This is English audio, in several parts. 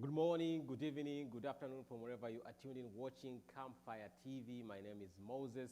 Good morning, good evening, good afternoon from wherever you are tuned in watching Campfire TV. My name is Moses.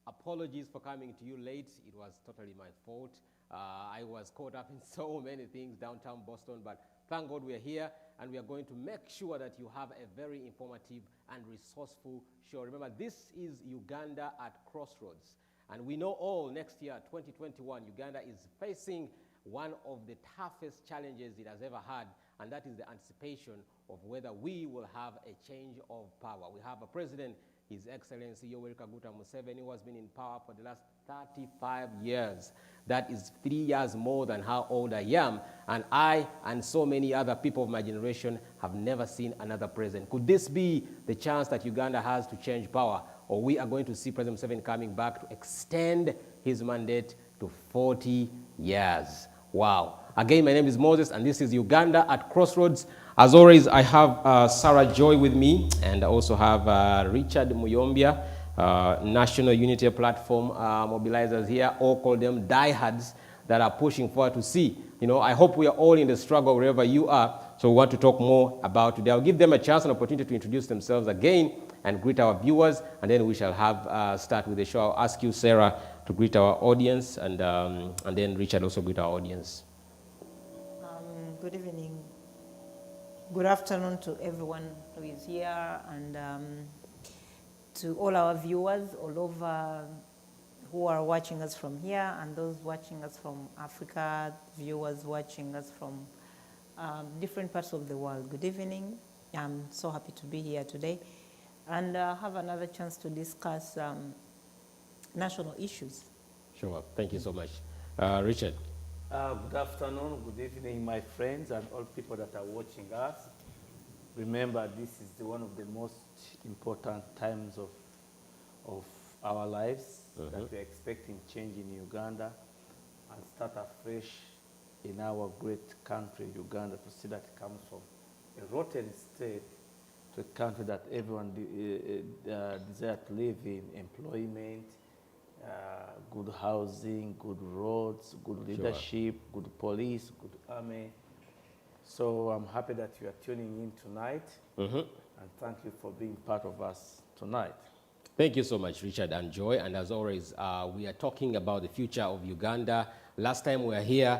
Apologies for coming to you late. It was totally my fault. I was caught up in so many things downtown Boston, but thank God we are here and we are going to make sure that you have a very informative and resourceful show. Remember, this is Uganda at Crossroads. And we know all next year, 2021, Uganda is facing one of the toughest challenges it has ever had, and that is the anticipation of whether we will have a change of power. We have a president, His Excellency Yoweri Kaguta Museveni, who has been in power for the last 35 years. That is 3 years more than how old I am, and I and so many other people of my generation have never seen another president. Could this be the chance that Uganda has to change power, or we are going to see President Museveni coming back to extend his mandate to 40 years? Wow. Again, my name is Moses, and this is Uganda at Crossroads. As always, I have Sarah Joy with me, and I also have Richard Muyombia, National Unity Platform mobilizers here. All call them diehards that are pushing forward to see. You know, I hope we are all in the struggle wherever you are, so we want to talk more about today. I'll give them a chance and opportunity to introduce themselves again and greet our viewers, and then we shall have start with the show. I'll ask you, Sarah, to greet our audience, and then Richard also greet our audience. Good evening. Good afternoon to everyone who is here, and to all our viewers all over who are watching us from here, and those watching us from Africa, viewers watching us from different parts of the world. Good evening. I'm so happy to be here today and have another chance to discuss national issues. Sure. Thank you so much. Richard. Good afternoon, good evening, my friends and all people that are watching us. Remember, this is one of the most important times of our lives, that we're expecting change in Uganda and start afresh in our great country, Uganda, to see that it comes from a rotten state to a country that everyone desires to live in, employment, good housing, good roads, good leadership, good police, good army. So I'm happy that you are tuning in tonight, and thank you for being part of us tonight. Thank you so much, Richard and Joy. And as always, we are talking about the future of Uganda. Last time we were here,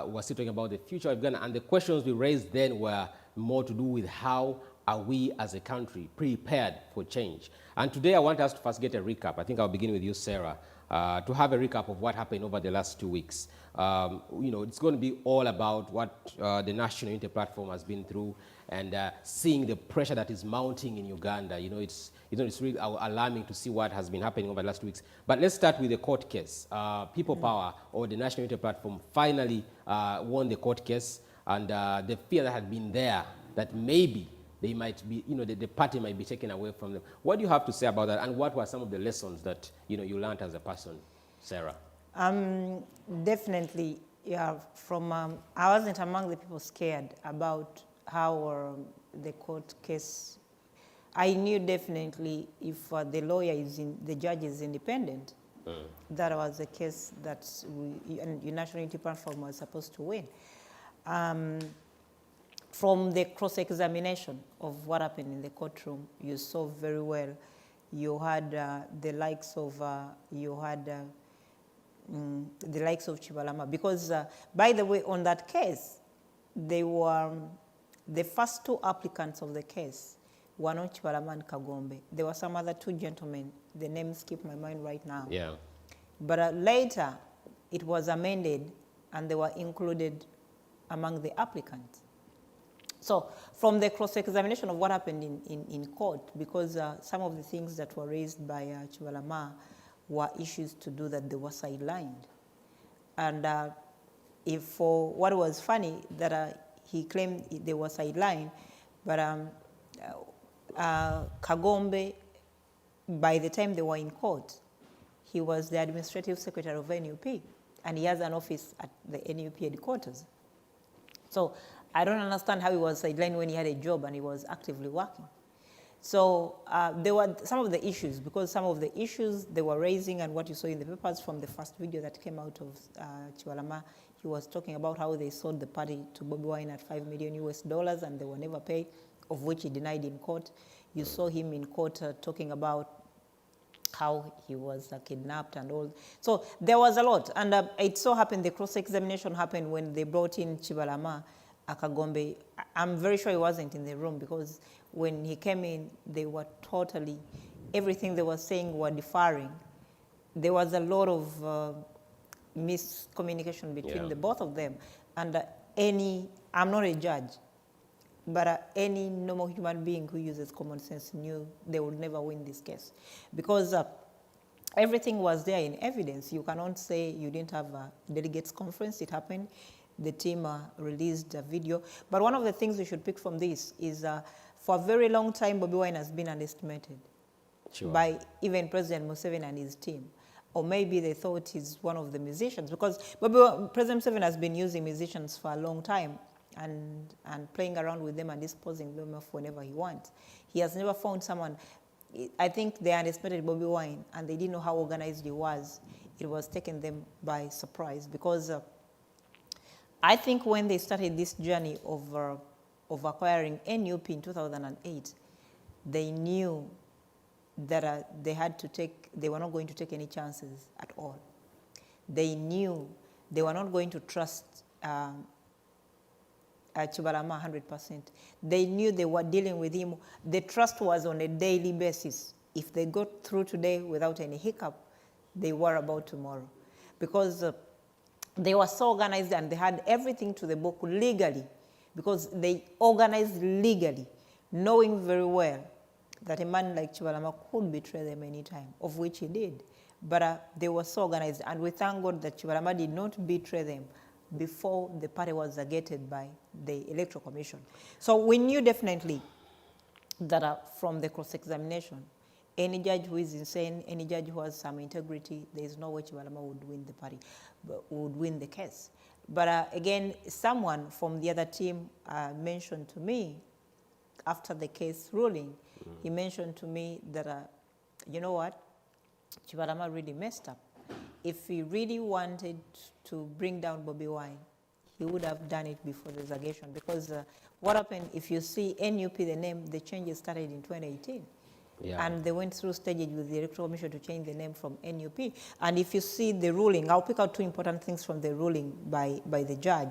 we were still talking about the future of Uganda, and the questions we raised then were more to do with how are we as a country prepared for change. And today I want us to first get a recap. I think I'll begin with you, Sarah, to have a recap of what happened over the last 2 weeks. You know, it's going to be all about what the National Unity Platform has been through, and seeing the pressure that is mounting in Uganda. You know, it's really alarming to see what has been happening over the last 2 weeks. But let's start with the court case. People Power, or the National Unity Platform, finally won the court case, and the fear that had been there that maybe they might be, you know, the party might be taken away from them. What do you have to say about that, and what were some of the lessons that, you know, you learned as a person, Sarah? Definitely, yeah. I wasn't among the people scared about how the court case. I knew definitely if the judge is independent, that was the case that the National Unity Platform was supposed to win. From the cross-examination of what happened in the courtroom, you saw very well. You had the likes of Chibalama, because by the way, on that case, they were the first two applicants of the case were not Chibalama and Kagombe. There were some other two gentlemen. The names skip my mind right now. Yeah. But later, it was amended, and they were included among the applicants. So from the cross-examination of what happened in court, because some of the things that were raised by Chibalama were issues to do that they were sidelined. And what was funny, that he claimed they were sidelined, but Kagombe, by the time they were in court, he was the administrative secretary of NUP, and he has an office at the NUP headquarters. So I don't understand how he was sidelined when he had a job and he was actively working. So there were some of the issues, because some of the issues they were raising, and what you saw in the papers from the first video that came out of Chibalama, he was talking about how they sold the party to Bobi Wine at $5 million and they were never paid. of which he denied in court. You saw him in court talking about how he was kidnapped and all. So there was a lot. And it so happened the cross-examination happened when they brought in Chibalama Akagombe. I'm very sure he wasn't in the room because when he came in, they were totally, everything they were saying were differing. There was a lot of miscommunication between the both of them. And I'm not a judge, but any normal human being who uses common sense knew they would never win this case. Because everything was there in evidence. You cannot say you didn't have a delegates conference. It happened. The team released a video. But one of the things we should pick from this is for a very long time, Bobi Wine has been underestimated by even President Museveni and his team. Or maybe they thought he's one of the musicians, because President Museveni has been using musicians for a long time and playing around with them and disposing them off whenever he wants. He has never found someone. I think they underestimated Bobi Wine and they didn't know how organized he was. It was taking them by surprise, because I think when they started this journey of acquiring NUP in 2008, they knew that they were not going to take any chances at all. They knew they were not going to trust Chibalama 100%. They knew they were dealing with him. The trust was on a daily basis. If they got through today without any hiccup, they were about tomorrow. Because they were so organized and they had everything to the book legally, because they organized legally, knowing very well that a man like Chibalama could betray them anytime, of which he did. But they were so organized, and we thank God that Chibalama did not betray them before the party was gated by the Electoral Commission. So we knew definitely that from the cross-examination, any judge who is insane, any judge who has some integrity, there is no way Chibalama would win the party, would win the case. But again, someone from the other team mentioned to me, after the case ruling, he mentioned to me that, you know what, Chibalama really messed up. If he really wanted to bring down Bobi Wine, he would have done it before the resignation. Because what happened, if you see NUP, the name, the changes started in 2018. Yeah. And they went through stages with the Electoral Commission to change the name from NUP. And if you see the ruling, I'll pick out two important things from the ruling by the judge.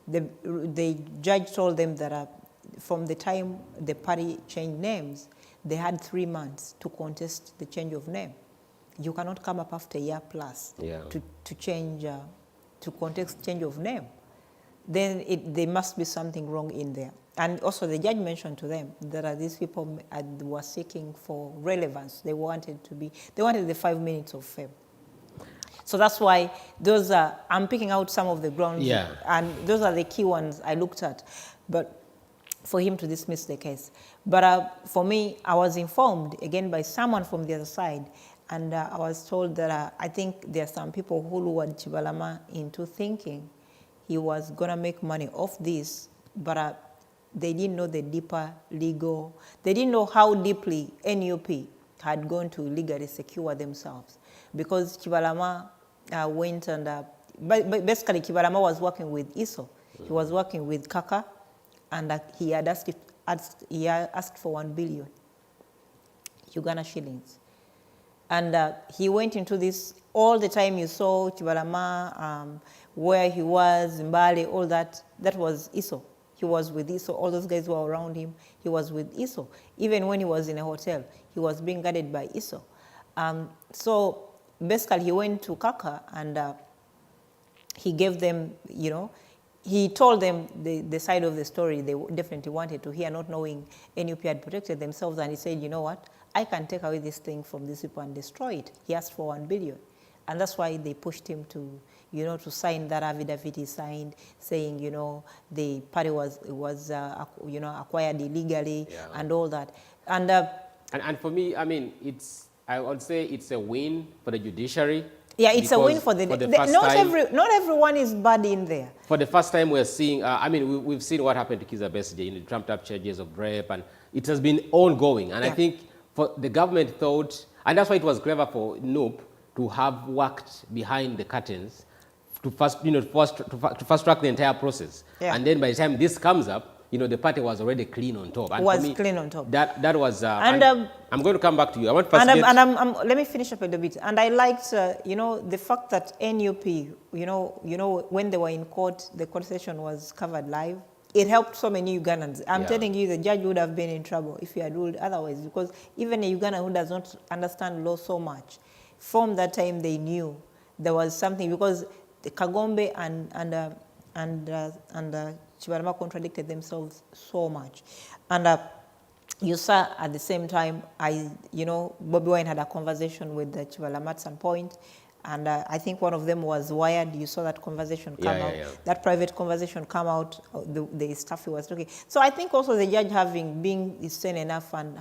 The judge told them that from the time the party changed names, they had 3 months to contest the change of name. You cannot come up after a year plus to change, to contest change of name. Then there must be something wrong in there. And also the judge mentioned to them that these people were seeking for relevance. They wanted the 5 minutes of fame. So that's why those are, I'm picking out some of the grounds, and those are the key ones I looked at, but for him to dismiss the case. But for me, I was informed, again, by someone from the other side, and I was told that I think there are some people who lured Chibalama into thinking he was going to make money off this, but they didn't know the deeper legal, they didn't know how deeply NUP had gone to legally secure themselves. Because Chibalama went and, basically Chibalama was working with ISO. He was working with Kaka, and he had asked for 1 billion Uganda shillings. And he went into this, all the time you saw Chibalama, where he was, Mbale, all that was ISO. He was with ISO, all those guys were around him, he was with ISO. Even when he was in a hotel, he was being guarded by ISO. So basically he went to Kaka and he gave them, he told them the side of the story they definitely wanted to hear, not knowing NUP had protected themselves, and he said, you know what, I can take away this thing from these people and destroy it. He asked for 1 billion. And that's why they pushed him to, to sign that affidavit he signed, saying, the party was acquired illegally and all that. And for me, I mean, I would say it's a win for the judiciary. Yeah, it's a win for the first time. Not everyone is bad in there. For the first time, we're seeing, we've seen what happened to Kizza Besigye in the trumped-up charges of rape, and it has been ongoing. And I think the government thought, and that's why it was clever for NUP to have worked behind the curtains to fast track the entire process. Yeah. And then by the time this comes up, the party was already clean on top. And was for me, clean on top. That was, And, I'm going to come back to you. I want first let me finish up a little bit. And I liked, the fact that NUP, when they were in court, the court session was covered live. It helped so many Ugandans. I'm telling you, the judge would have been in trouble if he had ruled otherwise, because even a Ugandan who does not understand law so much, from that time they knew there was something, because the Kagombe and Chibalama contradicted themselves so much. And you saw at the same time, Bobi Wine had a conversation with Chibalama at some point, and I think one of them was wired. You saw that conversation come out. Yeah. That private conversation come out, the stuff he was talking. So I think also the judge, being sane enough and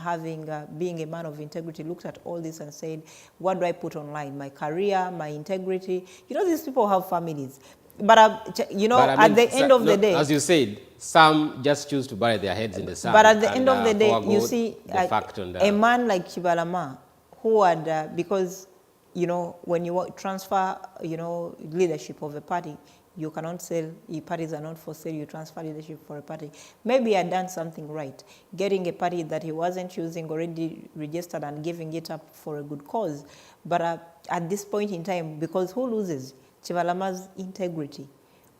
being a man of integrity, looked at all this and said, what do I put online? My career, my integrity. These people have families. But, at the end of the day... As you said, some just choose to bury their heads in the sand. But at the end of the day, you see, a man like Chibalama, who had, because... when you transfer, leadership of a party, you cannot sell, parties are not for sale, you transfer leadership for a party. Maybe he had done something right, getting a party that he wasn't using already registered and giving it up for a good cause. But at this point in time, because who loses? Chibalama's integrity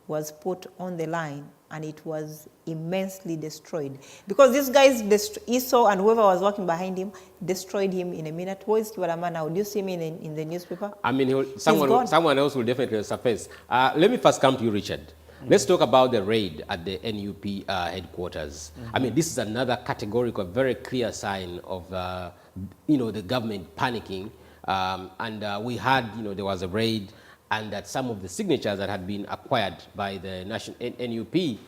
was put on the line, and it was immensely destroyed. Because these guys, Esau and whoever was working behind him, destroyed him in a minute. Where is Chibalama now? Do you see him in the newspaper? I mean, someone else will definitely surface. Let me first come to you, Richard. Let's talk about the raid at the NUP headquarters. I mean, this is another categorical, very clear sign of, the government panicking. And we had, there was a raid, and that some of the signatures that had been acquired by the NUP,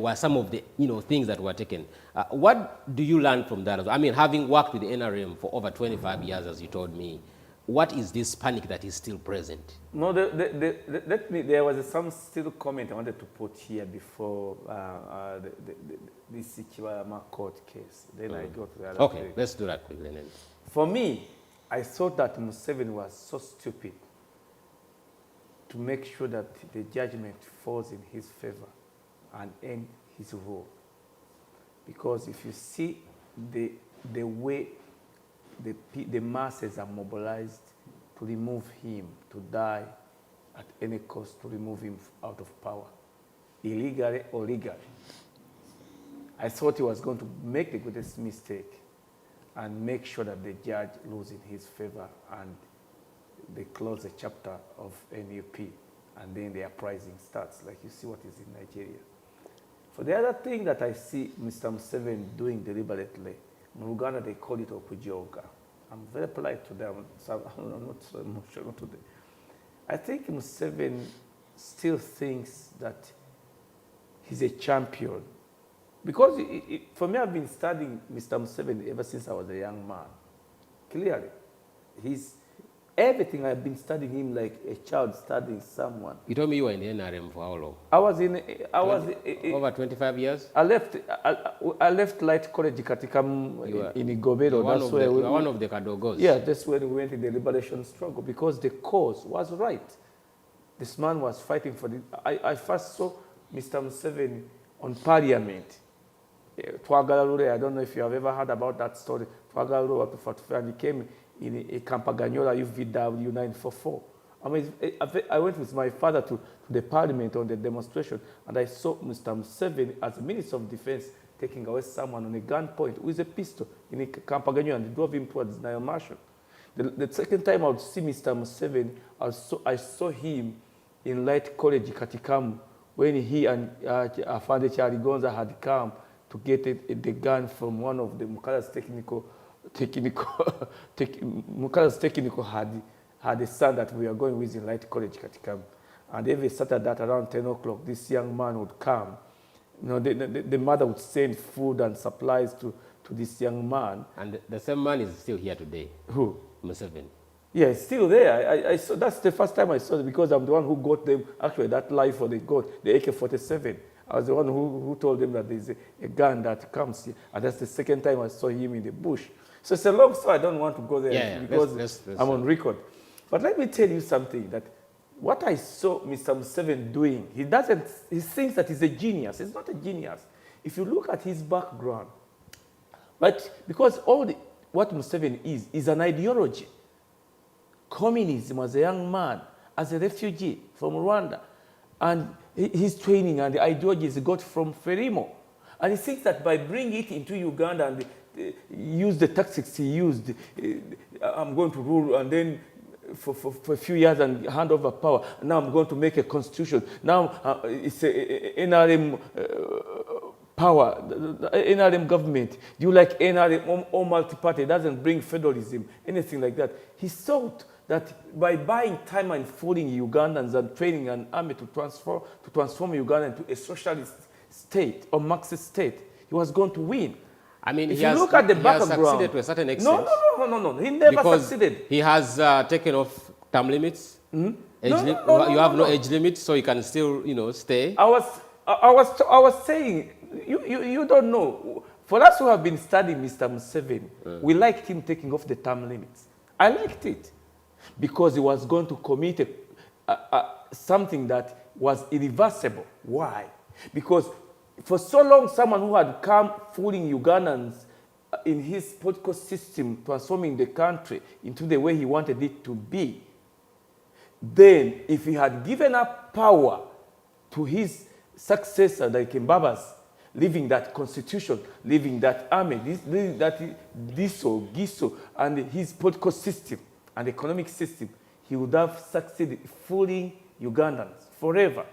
were some of the, things that were taken. What do you learn from that? I mean, having worked with the NRM for over 25 years, as you told me, what is this panic that is still present? No, there was some still comment I wanted to put here before this Chibalama court case. Then I go to the other Okay, let's do that quickly. For me, I thought that Museveni was so stupid to make sure that the judgment falls in his favor and end his rule. Because if you see the way the masses are mobilized to remove him, to die at any cost, to remove him out of power, illegally or legally, I thought he was going to make the greatest mistake and make sure that the judge loses in his favor and they close the chapter of NUP, and then the uprising starts, like you see what is in Nigeria. For the other thing that I see Mr. Museveni doing deliberately, in Uganda they call it okujoga. I'm very polite to them, so I'm not so emotional today. I think Museveni still thinks that he's a champion. Because for me, I've been studying Mr. Museveni ever since I was a young man. Clearly, everything I've been studying him like a child studying someone. You told me you were in the NRM for how long? Over 25 years? I left Light College Katikam in Igobero. That's where we were one of the Kadogos. Yeah, that's when we went in the liberation struggle, because the cause was right. This man was fighting for the... I first saw Mr. Museveni on Parliament. Twagalalure, I don't know if you have ever heard about that story. Twagalalure, and he came in a Campaganyola UVW 944. I mean, I went with my father to the parliament on the demonstration, and I saw Mr. Museveni as Minister of Defense taking away someone on a gunpoint with a pistol in a Campaganyola, and they drove him towards Nile Marshall. The second time I would see Mr. Museveni, I saw him in Light College Katikamu when he and Afande Charigonza had come to get the gun from one of the Mukala's Mukala's technical had a son that we are going with in Light College Katikamu. And every Saturday at around 10 o'clock, this young man would come. The mother would send food and supplies to this young man. And the same man is still here today. Who? Museveni. Yeah, it's still there. I saw, that's the first time I saw it, because I'm the one who got them, actually, that rifle they got, the AK-47. I was the one who told them that there's a gun that comes here. And that's the second time I saw him in the bush. So it's a long story. I don't want to go there because I'm on record. But let me tell you something, that what I saw Mr. Museveni doing, he thinks that he's a genius. He's not a genius. if you look at his background, right, because what Museveni is an ideology. Communism as a young man, as a refugee from Rwanda, and his training and the ideologies he got from Frelimo. And he thinks that by bringing it into Uganda and use the tactics he used, I'm going to rule and then for a few years and hand over power. Now I'm going to make a constitution. Now it's a NRM power, the NRM government. Do you like NRM or multi-party? It doesn't bring federalism, anything like that. He thought that by buying time and fooling Ugandans and training an army to transform Uganda into a socialist state or Marxist state, he was going to win. I mean, if you look at the background, he has succeeded to a certain extent. No. He never succeeded. He has taken off term limits. You have no age limit, so you can still, stay. I was saying, you don't know. For us who have been studying Mr. Museveni, we liked him taking off the term limits. I liked it because he was going to commit something that was irreversible. Why? Because for so long, someone who had come fooling Ugandans in his political system, transforming the country into the way he wanted it to be, then if he had given up power to his successor, like Mbabazi, leaving that constitution, leaving that army, leaving that Giso, and his political system and economic system, he would have succeeded fooling Ugandans forever.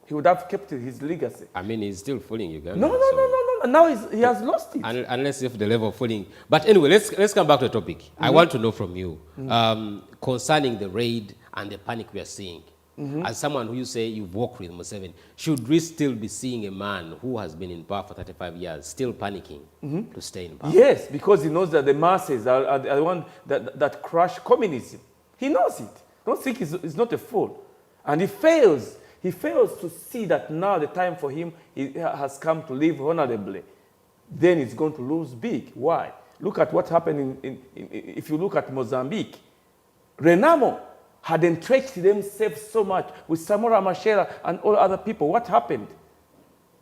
He would have kept his legacy. I mean, he's still fooling Uganda. No. Now he has lost it. Unless if the level of fooling. But anyway, let's come back to the topic. I want to know from you concerning the raid and the panic we are seeing. As someone who you say you've worked with Museveni, should we still be seeing a man who has been in power for 35 years still panicking to stay in power? Yes, because he knows that the masses are the one that crush communism. He knows it. Don't think he's not a fool. And he fails to see that now the time for him has come to live honorably. Then he's going to lose big. Why? Look at what happened if you look at Mozambique. Renamo had entrenched themselves so much with Samora Machel and all other people. What happened?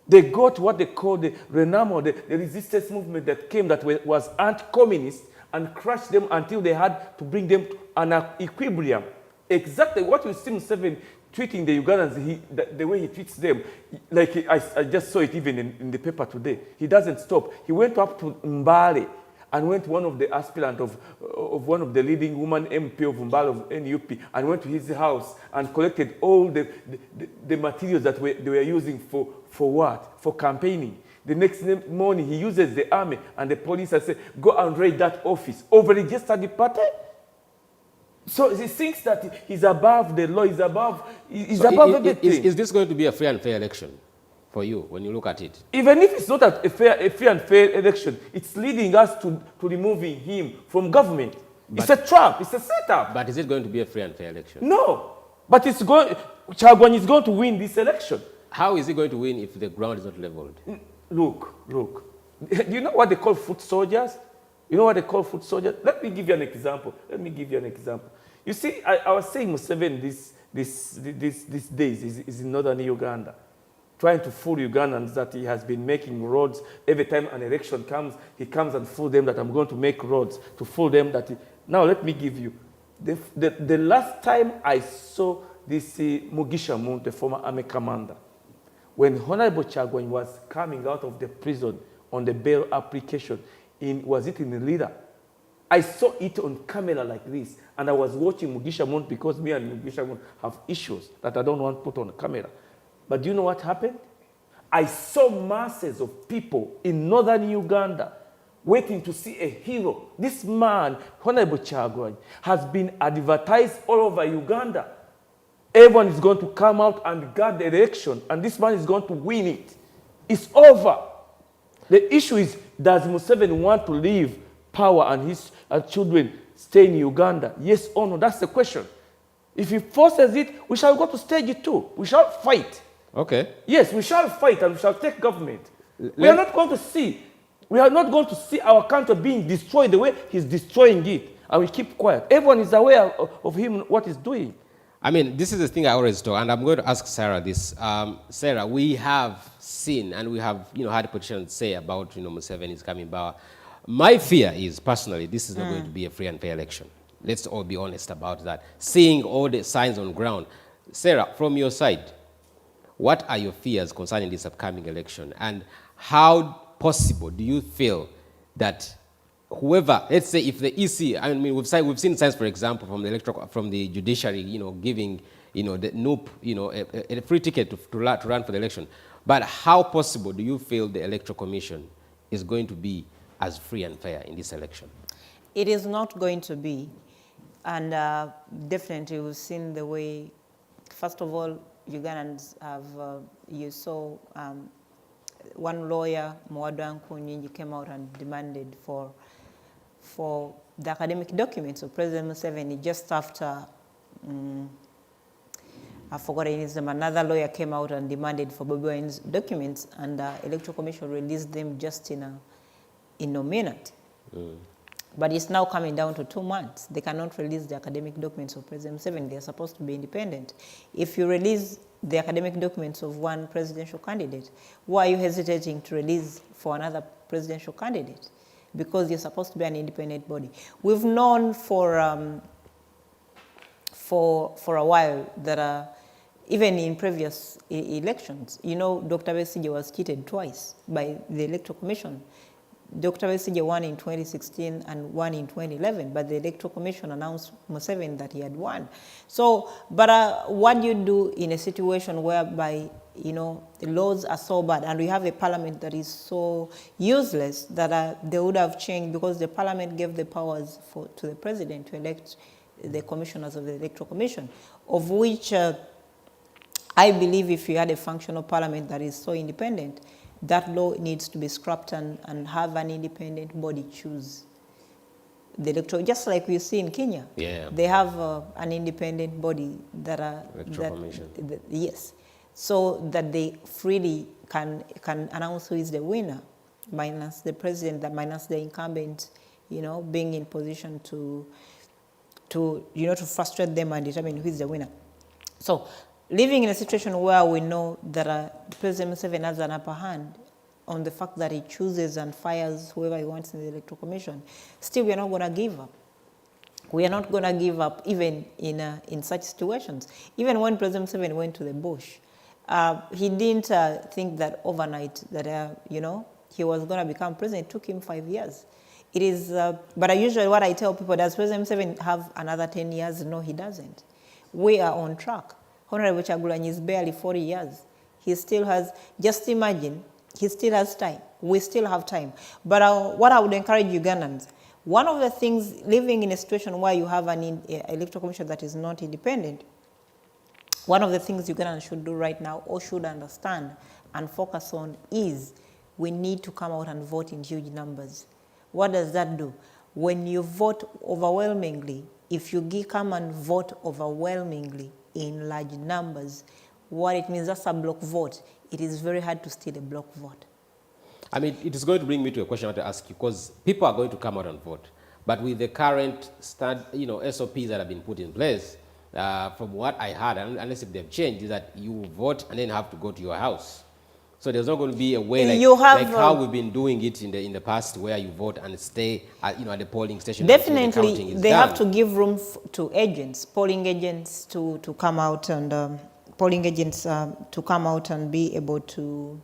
They got what they called the Renamo, the resistance movement that came that was anti-communist, and crushed them until they had to bring them to an equilibrium. Exactly what you see Museveni treating the Ugandans, the way he treats them, like I just saw it even in the paper today. He doesn't stop. He went up to Mbale and went to one of the aspirants of one of the leading woman MP of Mbale of NUP, and went to his house and collected all the materials that they were using for what? For campaigning. The next morning, he uses the army and the police and say, go and raid that office. Over-registered the party? So he thinks that he's above the law, he's above everything. Is this going to be a free and fair election for you when you look at it? Even if it's not a free and fair election, it's leading us to removing him from government. It's a trap, it's a setup. But is it going to be a free and fair election? No, but Chagwan is going to win this election. How is he going to win if the ground is not leveled? Look. Do you know what they call foot soldiers? You know what they call foot soldiers? Let me give you an example. You see, I was saying Museveni these days is in northern Uganda, trying to fool Ugandans that he has been making roads. Every time an election comes, he comes and fool them that I'm going to make roads, to fool them that... Now, let me give you. The last time I saw this Mugisha Muntu, the former army commander, when Honorable Chagwan was coming out of the prison on the bail application, was it in the leader? I saw it on camera like this, and I was watching Mugisha Muntu because me and Mugisha Muntu have issues that I don't want to put on camera. But do you know what happened? I saw masses of people in northern Uganda waiting to see a hero. This man, Honorable Chagwan, has been advertised all over Uganda. Everyone is going to come out and guard the election, and this man is going to win it. It's over. The issue is, does Museveni want to leave power and his children stay in Uganda? Yes or no? That's the question. If he forces it, we shall go to stage 2. We shall fight. Okay. Yes, we shall fight and we shall take government. We are not going to see our country being destroyed the way he's destroying it, and we keep quiet. Everyone is aware of him, what he's doing. I mean, this is the thing I always talk, and I'm going to ask Sarah this. Sarah, we have seen and we have, had politicians say about, Museveni is coming power. My fear is, personally, this is not going to be a free and fair election. Let's all be honest about that. Seeing all the signs on ground. Sarah, from your side, what are your fears concerning this upcoming election? And how possible do you feel that whoever, let's say if the EC, I mean, we've seen signs, for example, from the judiciary, giving, the NUP, a free ticket to run for the election. But how possible do you feel the Electoral Commission is going to be as free and fair in this election? It is not going to be. And definitely we've seen the way, first of all, Ugandans have, you saw one lawyer, Mwadu Nkunyinji, came out and demanded for the academic documents of President Museveni just after, I forgot his name, another lawyer came out and demanded for Bobi Wine's documents, and the Electoral Commission released them just in a minute. But it's now coming down to 2 months. They cannot release the academic documents of President Museveni. They're supposed to be independent. If you release the academic documents of one presidential candidate, why are you hesitating to release for another presidential candidate? Because you're supposed to be an independent body. We've known for a while that even in previous elections, Dr. Besigye was cheated twice by the Electoral Commission. Dr. Besigye won in 2016 and won in 2011, but the Electoral Commission announced Museveni that he had won. So, but what do you do in a situation whereby, the laws are so bad and we have a parliament that is so useless that they would have changed, because the parliament gave the powers to the president to elect the commissioners of the Electoral Commission, of which I believe if you had a functional parliament that is so independent, that law needs to be scrapped and have an independent body choose the electoral, just like we see in Kenya. Yeah. They have an independent body that Electoral Commission. Yes, so that they freely can announce who is the winner, minus the president, minus the incumbent, being in position to frustrate them and determine who is the winner. So, living in a situation where we know that President Museveni has an upper hand on the fact that he chooses and fires whoever he wants in the Electoral Commission, still we are not going to give up. We are not going to give up even in such situations. Even when President Museveni went to the bush, he didn't think that overnight that, he was going to become president. It took him 5 years. It is, but usually what I tell people, does President Museveni have another 10 years? No, he doesn't. We are on track. Honorable Chagulanyi is barely 40 years. He still has, just imagine, he still has time. We still have time. But what I would encourage Ugandans, one of the things, living in a situation where you have an electoral commission that is not independent, one of the things Ugandans should do right now, or should understand and focus on, is we need to come out and vote in huge numbers. What does that do? When you vote overwhelmingly, if you come and vote overwhelmingly in large numbers, what it means, that's a block vote. It is very hard to steal a block vote. I mean, it is going to bring me to a question I want to ask you, because people are going to come out and vote. But with the current SOPs that have been put in place, from what I heard, unless if they've changed, is that you vote and then have to go to your house. So there's not going to be a way like how we've been doing it in the past, where you vote and stay at the polling station. Definitely, they have to give room to agents, polling agents to come out and polling agents to come out and be able to.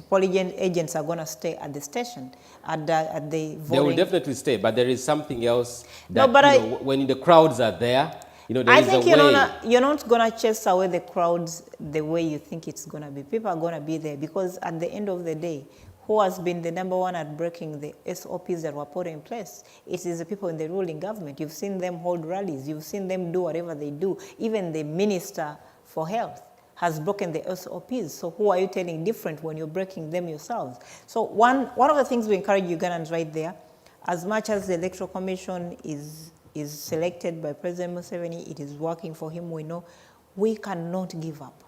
Polling agents are going to stay at the station at the voting. They will definitely stay, but there is something else that when the crowds are there. I think you're not going to chase away the crowds the way you think it's going to be. People are going to be there because at the end of the day, who has been the number one at breaking the SOPs that were put in place? It is the people in the ruling government. You've seen them hold rallies. You've seen them do whatever they do. Even the Minister for Health has broken the SOPs. So who are you telling different when you're breaking them yourselves? So one of the things we encourage Ugandans right there, as much as the Electoral Commission is selected by President Museveni, it is working for him, we know, we cannot give up.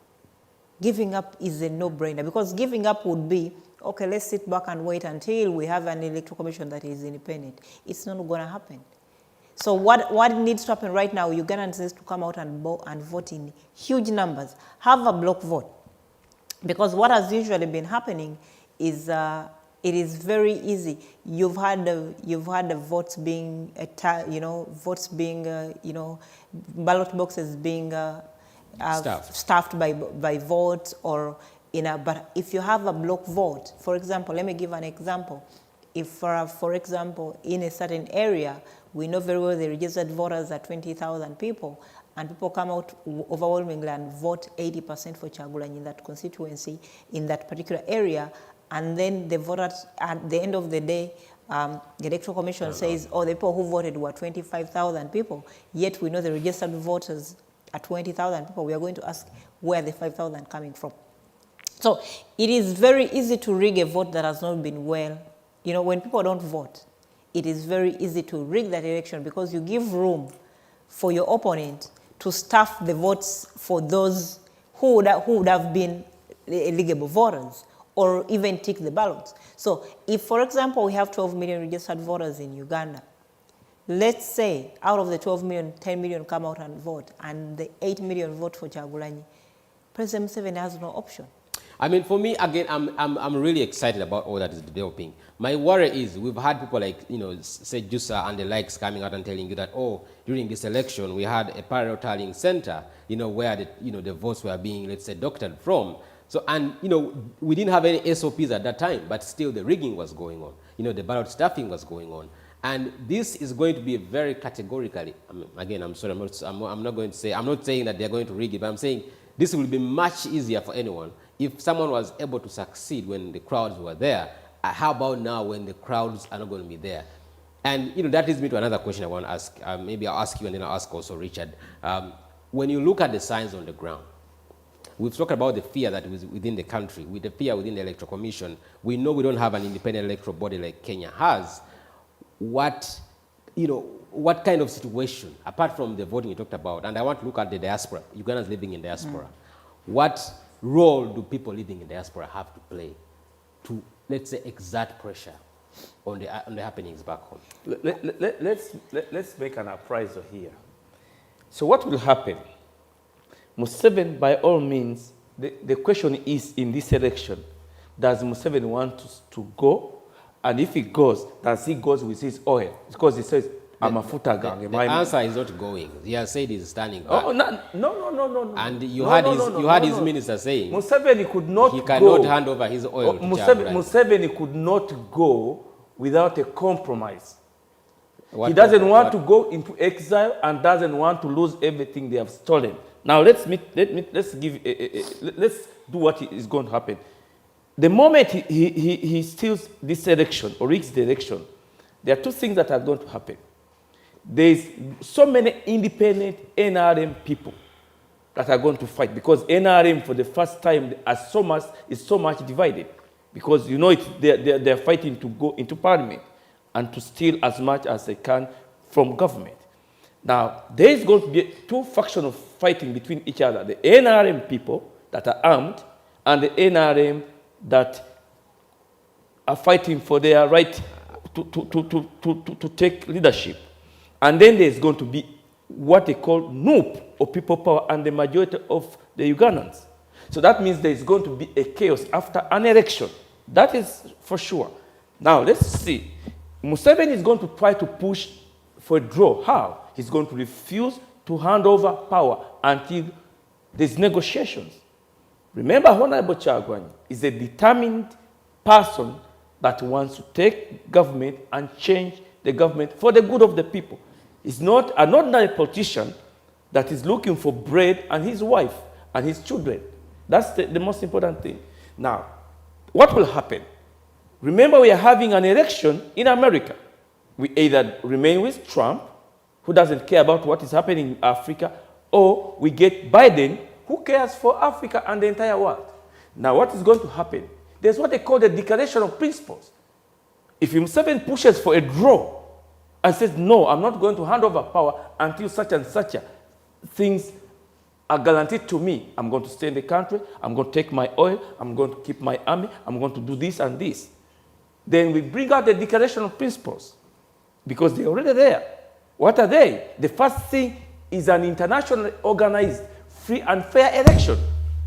Giving up is a no-brainer, because giving up would be, okay, let's sit back and wait until we have an Electoral Commission that is independent. It's not going to happen. So what needs to happen right now, Ugandans needs to come out and vote in huge numbers. Have a block vote. Because what has usually been happening is it is very easy. You've had the votes being, ballot boxes being stuffed by votes or but if you have a block vote, for example, let me give an example. If, for example, in a certain area, we know very well the registered voters are 20,000 people, and people come out overwhelmingly and vote 80% for Kyagulanyi in that constituency, in that particular area, and then the voters, at the end of the day, the Electoral Commission says, oh, the people who voted were 25,000 people, yet we know the registered voters are 20,000 people. We are going to ask where the 5,000 coming from. So it is very easy to rig a vote that has not been well. When people don't vote, it is very easy to rig that election because you give room for your opponent to stuff the votes for those who would have been eligible voters or even tick the ballots. So if, for example, we have 12 million registered voters in Uganda, let's say out of the 12 million, 10 million come out and vote, and the 8 million vote for Kyagulanyi, President Museveni has no option. I mean, for me, again, I'm really excited about all that is developing. My worry is we've had people like, say, Jusa and the likes coming out and telling you that, oh, during this election, we had a parallel tallying center, where the votes were being, let's say, doctored from. So, and, we didn't have any SOPs at that time, but still the rigging was going on. The ballot stuffing was going on. And this is going to be very categorically, again, I'm sorry, I'm not saying that they're going to rig it, but I'm saying this will be much easier for anyone. If someone was able to succeed when the crowds were there, how about now when the crowds are not going to be there? And that leads me to another question I want to ask. Maybe I'll ask you and then I'll ask also Richard. When you look at the signs on the ground, we've talked about the fear that is within the country, with the fear within the Electoral Commission. We know we don't have an independent electoral body like Kenya has. What kind of situation, apart from the voting you talked about, and I want to look at the diaspora, Ugandans living in diaspora, what role do people living in diaspora have to play to, let's say, exert pressure on the happenings back home? Let's make an appraisal here. So what will happen? Museveni, by all means, the question is in this election, does Museveni want to go? And if he goes, does he go with his oil? Because he says, I'm a footer gang. The answer is not going. He has said he's standing back. Oh, no. And you had his minister saying Museveni could not he cannot hand over his oil to Museveni could not go without a compromise. He doesn't want to go into exile and doesn't want to lose everything they have stolen. Now let's do what is going to happen. The moment he steals this election or rigs the election, there are two things that are going to happen. There's so many independent NRM people that are going to fight because NRM for the first time is so much divided because they're fighting to go into parliament and to steal as much as they can from government. Now, there is going to be two factions of fighting between each other, the NRM people that are armed and the NRM that are fighting for their right to take leadership. And then there's going to be what they call NUP, or people power, and the majority of the Ugandans. So that means there's going to be a chaos after an election. That is for sure. Now, let's see. Museveni is going to try to push for a draw. How? He's going to refuse to hand over power until there's negotiations. Remember, Honorable Kyagulanyi is a determined person that wants to take government and change the government for the good of the people. He's not an ordinary politician that is looking for bread and his wife and his children. That's the most important thing. Now, what will happen? Remember, we are having an election in America. We either remain with Trump, who doesn't care about what is happening in Africa, or we get Biden, who cares for Africa and the entire world. Now, what is going to happen? There's what they call the declaration of principles. If Museveni pushes for a draw and says, no, I'm not going to hand over power until such and such things are guaranteed to me. I'm going to stay in the country, I'm going to take my oil, I'm going to keep my army, I'm going to do this and this. Then we bring out the declaration of principles because they're already there. What are they? The first thing is an internationally organized, free and fair election,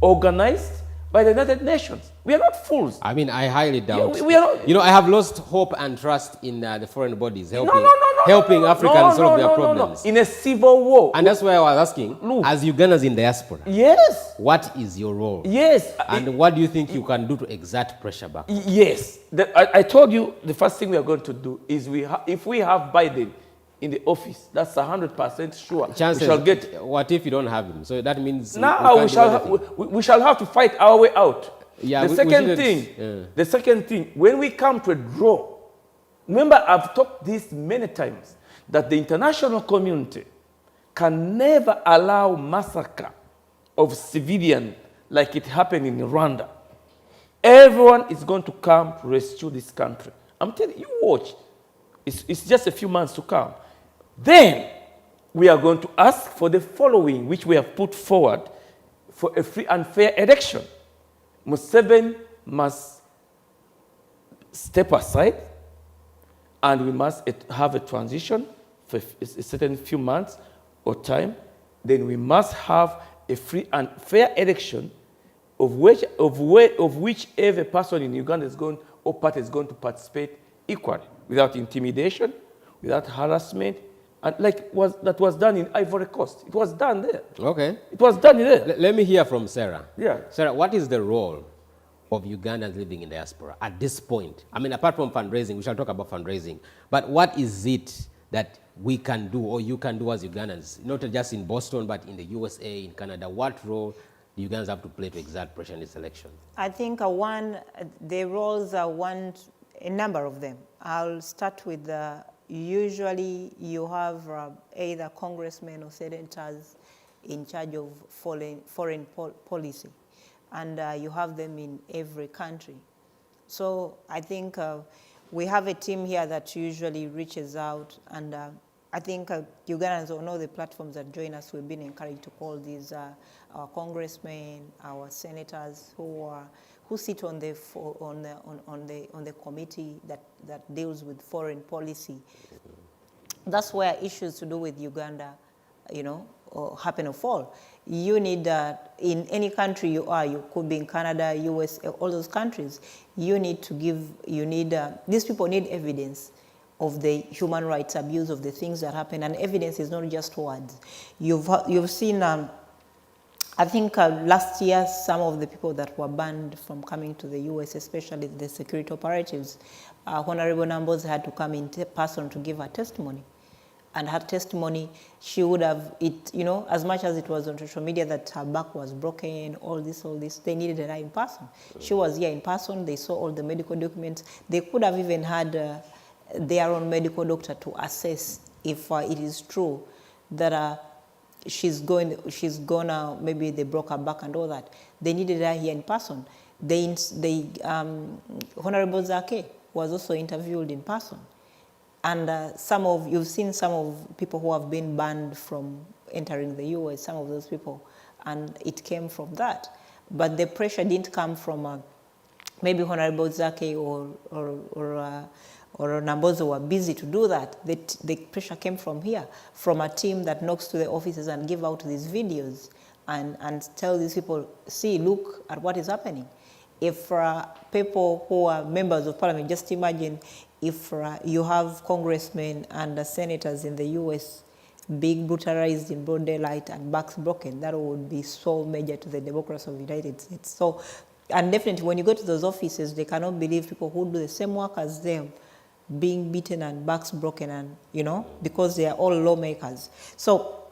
organized by the United Nations. We are not fools. I mean, I highly doubt. We are not, you know, I have lost hope and trust in the foreign bodies helping Africans solve their problems. In a civil war. And that's why I was asking, Look, as Ugandans in diaspora, yes, what is your role? Yes. And what do you think you can do to exert pressure back? Yes. I told you the first thing we are going to do is if we have Biden in the office, that's 100% sure. Chances, we shall get. What if you don't have him? So that means now we shall have to fight our way out. Yeah, the second thing, when we come to a draw, remember I've talked this many times, that the international community can never allow massacre of civilians like it happened in Rwanda. Everyone is going to come to rescue this country. I'm telling you, watch. It's just a few months to come. Then we are going to ask for the following, which we have put forward for a free and fair election. Museveni must step aside, and we must have a transition for a certain few months or time. Then we must have a free and fair election of whichever person in Uganda is going or party is going to participate equally, without intimidation, without harassment, and that was done in Ivory Coast. It was done there. Okay. It was done there. Let me hear from Sarah. Yeah. Sarah, what is the role of Ugandans living in diaspora at this point? I mean, apart from fundraising, we shall talk about fundraising, but what is it that we can do or you can do as Ugandans, not just in Boston, but in the USA, in Canada? What role do Ugandans have to play to exert pressure in this election? I think the roles are a number of them. I'll start with usually you have either congressmen or senators in charge of foreign policy, and you have them in every country. So I think we have a team here that usually reaches out, and I think Ugandans on all the platforms that join us, we've been encouraged to call these our congressmen, our senators who sit on the committee that deals with foreign policy. That's where issues to do with Uganda, happen or fall. You need in any country you are, you could be in Canada, US, all those countries. You need to these people need evidence of the human rights abuse, of the things that happen, and evidence is not just words. You've seen. I think last year, some of the people that were banned from coming to the US, especially the security operatives, Honorable Nambozi had to come in person to give her testimony. And her testimony, she would have, as much as it was on social media that her back was broken, all this, they needed her in person. She was here in person, they saw all the medical documents. They could have even had their own medical doctor to assess if it is true that she's gonna, maybe they broke her back and all that. They needed her here in person. Honorable Zake was also interviewed in person. And you've seen some of people who have been banned from entering the US, some of those people, and it came from that. But the pressure didn't come from maybe Honorable Zake or Nambozo were busy to do that. The pressure came from here, from a team that knocks to the offices and give out these videos and tell these people, see, look at what is happening. If people who are members of parliament, just imagine if you have congressmen and senators in the US being brutalized in broad daylight and backs broken, that would be so major to the democracy of the United States. So, and definitely when you go to those offices, they cannot believe people who do the same work as them being beaten and backs broken, and because they are all lawmakers. So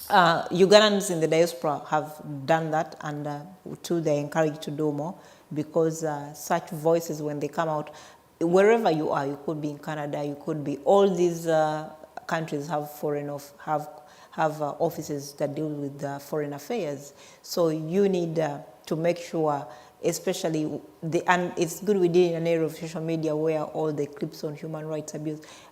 Ugandans in the diaspora have done that, and they're encouraged to do more, because such voices, when they come out, wherever you are, you could be in Canada, you could be, all these countries have offices that deal with foreign affairs. So you need to make sure, especially, and it's good we did in an era of social media where all the clips on human rights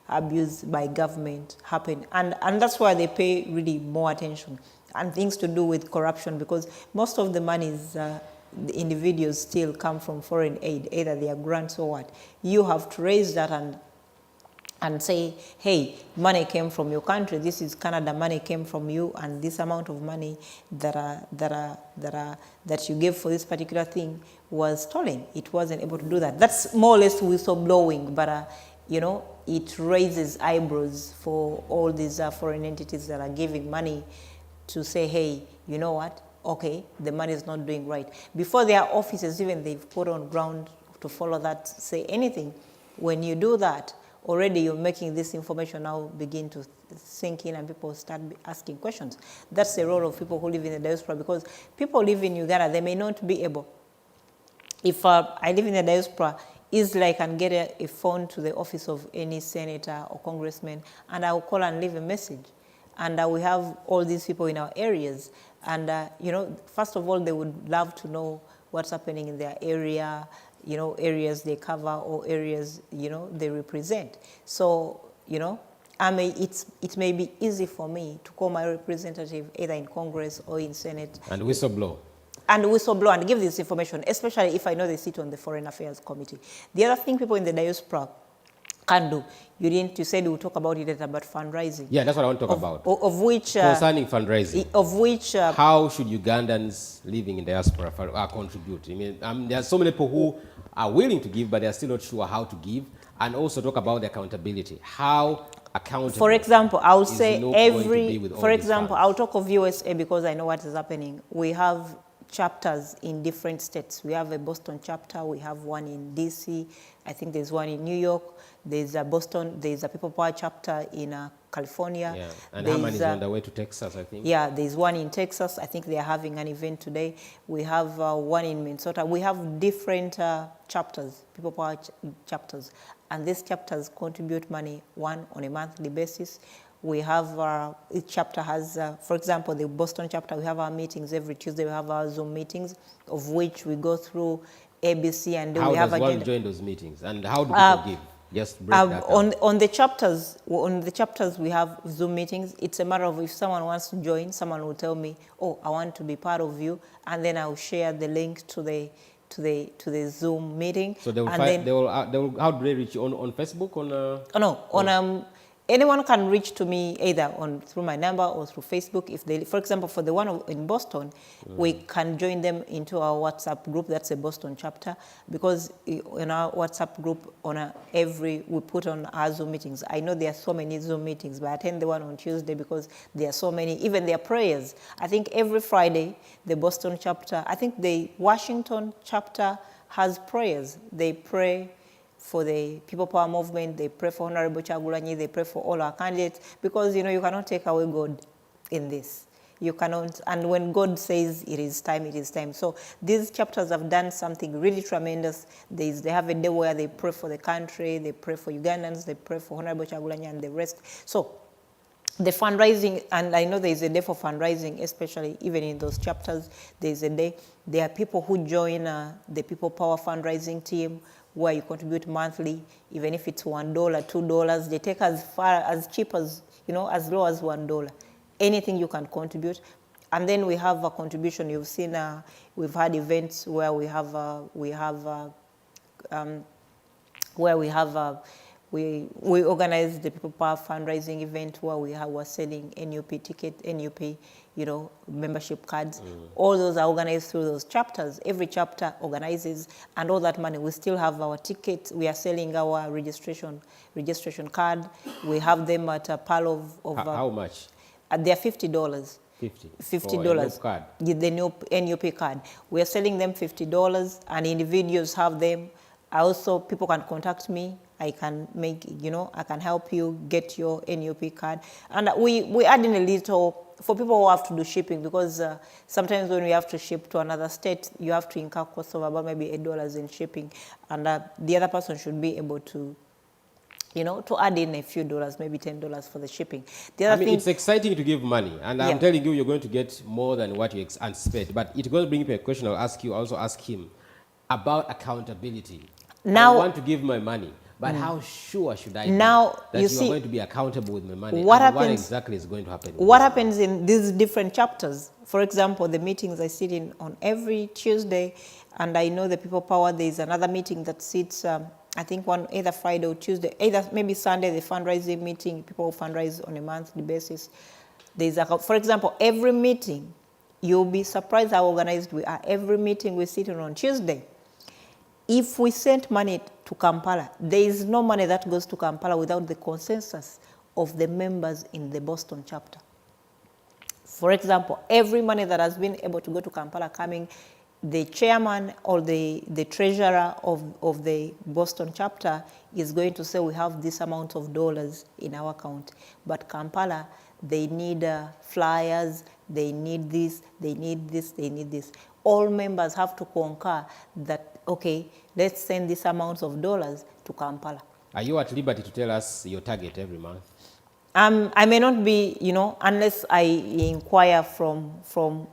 abuse by government happen. And that's why they pay really more attention. And things to do with corruption, because most of the monies in the videos still come from foreign aid, either they are grants or what. You have to raise that and and say, hey, money came from your country, this is Canada, money came from you, and this amount of money that you gave for this particular thing was stolen. It wasn't able to do that. That's more or less whistleblowing, but you know, it raises eyebrows for all these foreign entities that are giving money to say, hey, you know what? Okay, the money is not doing right. Before their offices, even they've put on ground to follow that, say anything. When you do that, already you're making this information now begin to sink in and people start asking questions. That's the role of people who live in the diaspora, because people live in Uganda, they may not be able. If I live in the diaspora, easily I can get a phone to the office of any senator or congressman, and I will call and leave a message. And we have all these people in our areas. And, you know, first of all, they would love to know what's happening in their area, you know, areas they cover or areas, you know, they represent. So, you know, it may be easy for me to call my representative either in Congress or in Senate. And whistleblow. And whistleblow and give this information, especially if I know they sit on the Foreign Affairs Committee. The other thing people in the diaspora can do, you said we'll talk about it about fundraising. Yeah, that's what I want to talk about. Of which... concerning fundraising. Of which... how should Ugandans living in diaspora contribute? I mean, there are so many people who are willing to give, but they're still not sure how to give. And also talk about the accountability. How accountable? For example, I would say I'll talk of USA because I know what is happening. We have chapters in different states. We have a Boston chapter, we have one in DC, I think there's one in New York, there's a People Power chapter in California. Yeah, and Haman is on the way to Texas, I think. Yeah, there's one in Texas. I think they are having an event today. We have one in Minnesota. We have different chapters, People Power chapters. And these chapters contribute money, one on a monthly basis. We have, each chapter has, for example, the Boston chapter, we have our meetings every Tuesday. We have our Zoom meetings, of which we go through ABC and how we have agenda. How does one join those meetings? And how do people give? Just break that down. On the chapters, we have Zoom meetings. It's a matter of if someone wants to join, someone will tell me, oh, I want to be part of you, and then I'll share the link to the Zoom meeting. So they will how do they reach you on Facebook? Anyone can reach to me either through my number or through Facebook. If they, for example, for the one in Boston, we can join them into our WhatsApp group. That's a Boston chapter, because in our WhatsApp group, we put on our Zoom meetings. I know there are so many Zoom meetings, but I attend the one on Tuesday because there are so many. Even their prayers. I think every Friday, the Boston chapter. I think the Washington chapter has prayers. They pray for the People Power movement, they pray for Honorable Chagulanyi, they pray for all our candidates, because, you know, you cannot take away God in this. You cannot, and when God says it is time, it is time. So these chapters have done something really tremendous. They have a day where they pray for the country, they pray for Ugandans, they pray for Honorable Chagulanyi and the rest. So the fundraising, and I know there is a day for fundraising, especially even in those chapters, there is a day. There are people who join the People Power fundraising team, where you contribute monthly, even if it's $1, $2, they take as cheap as, you know, as low as $1. Anything you can contribute. And then we have a contribution. You've seen, we've had events where we organize the People Power fundraising event where we're selling NUP, you know, membership cards. All those are organized through those chapters. Every chapter organizes, and all that money, we still have our tickets. We are selling our registration card. We have them at a pile of how much? They're $50. $50. Card. The new NUP card. We are selling them $50, and individuals have them. Also, people can contact me. I can I can help you get your NUP card. And we add in a little for people who have to do shipping, because sometimes when we have to ship to another state, you have to incur costs of about maybe $8 in shipping. And the other person should be able to, you know, to add in a few dollars, maybe $10 for the shipping. The other thing, it's exciting to give money, and I'm telling you, you're going to get more than what you anticipate. But it's going to bring up a question I'll ask you, also ask him, about accountability. Now, I want to give my money, but how sure should I be that you are going to be accountable with my money? What exactly is going to happen? What happens in these different chapters? For example, the meetings I sit in on every Tuesday, and I know the People Power, there is another meeting that sits I think either Friday or Tuesday, either maybe Sunday, the fundraising meeting, people will fundraise on a monthly basis. There's for example, every meeting, you'll be surprised how organized we are. Every meeting we're sitting on Tuesday. If we send money to Kampala, there is no money that goes to Kampala without the consensus of the members in the Boston chapter. For example, every money that has been able to go to Kampala coming, the chairman or the treasurer of the Boston chapter is going to say we have this amount of dollars in our account. But Kampala, they need flyers, they need this, they need this, they need this. All members have to concur that, okay, let's send this amount of dollars to Kampala. Are you at liberty to tell us your target every month? I may not be, unless I inquire from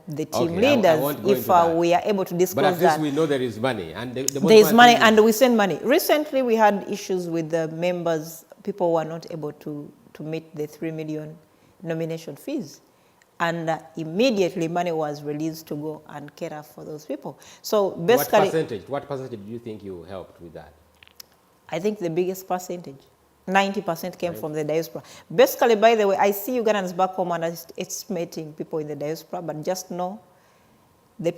the team leaders if we are able to disclose that. But at least we know there is money. And there is money and we send money. Recently we had issues with the members. People were not able to meet the 3 million nomination fees. And immediately money was released to go and cater for those people. So basically... What percentage do you think you helped with that? I think the biggest percentage. 90% came from the diaspora. Basically, by the way, I see Ugandans back home and estimating people in the diaspora, but just know, the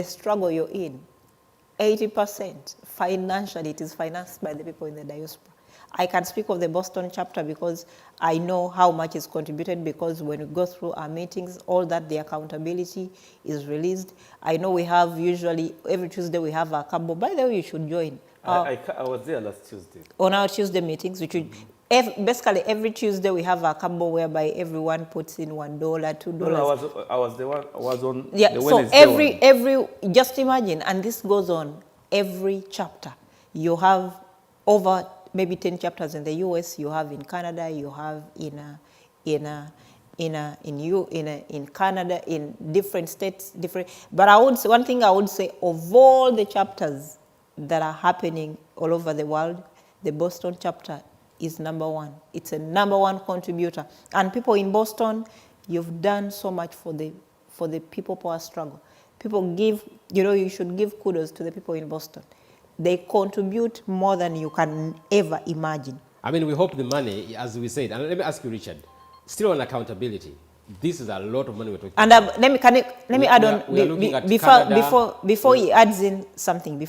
struggle you're in, 80% financially, it is financed by the people in the diaspora. I can speak of the Boston chapter because I know how much is contributed, because when we go through our meetings, all that the accountability is released. I know we have usually, every Tuesday we have a cabo. By the way, you should join. I was there last Tuesday. On our Tuesday meetings, which basically every Tuesday we have a cabo whereby everyone puts in $1, $2. No, I was the one. I was on. Yeah. The So Wednesday every just imagine, and this goes on every chapter. You have over maybe 10 chapters in the U.S. You have in Canada. You have in Canada, in different states, different. But one thing I would say, of all the chapters that are happening all over the world, the Boston chapter is #1. It's a #1 contributor. And people in Boston, you've done so much for the people power struggle. People give, you should give kudos to the people in Boston. They contribute more than you can ever imagine. I mean, we hope the money, as we said, and let me ask you, Richard, still on accountability. This is a lot of money we're talking about. And let me add on before he adds in something.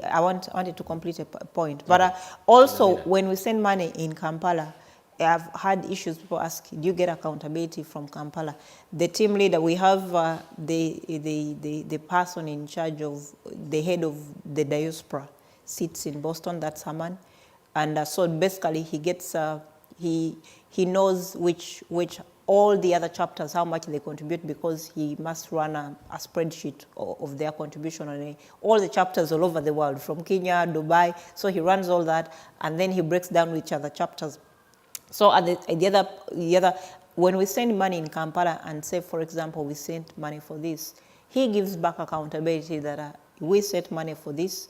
I wanted to complete a point. But also, when we send money in Kampala, I've had issues. People ask, "Do you get accountability from Kampala?" The team leader, we have the person in charge of the head of the diaspora sits in Boston. That's Haman, and so basically he gets he knows which all the other chapters, how much they contribute, because he must run a spreadsheet of their contribution on all the chapters all over the world, from Kenya, Dubai. So he runs all that, and then he breaks down which other chapters. So at the other, when we send money in Kampala and say, for example, we sent money for this, he gives back accountability that we sent money for this.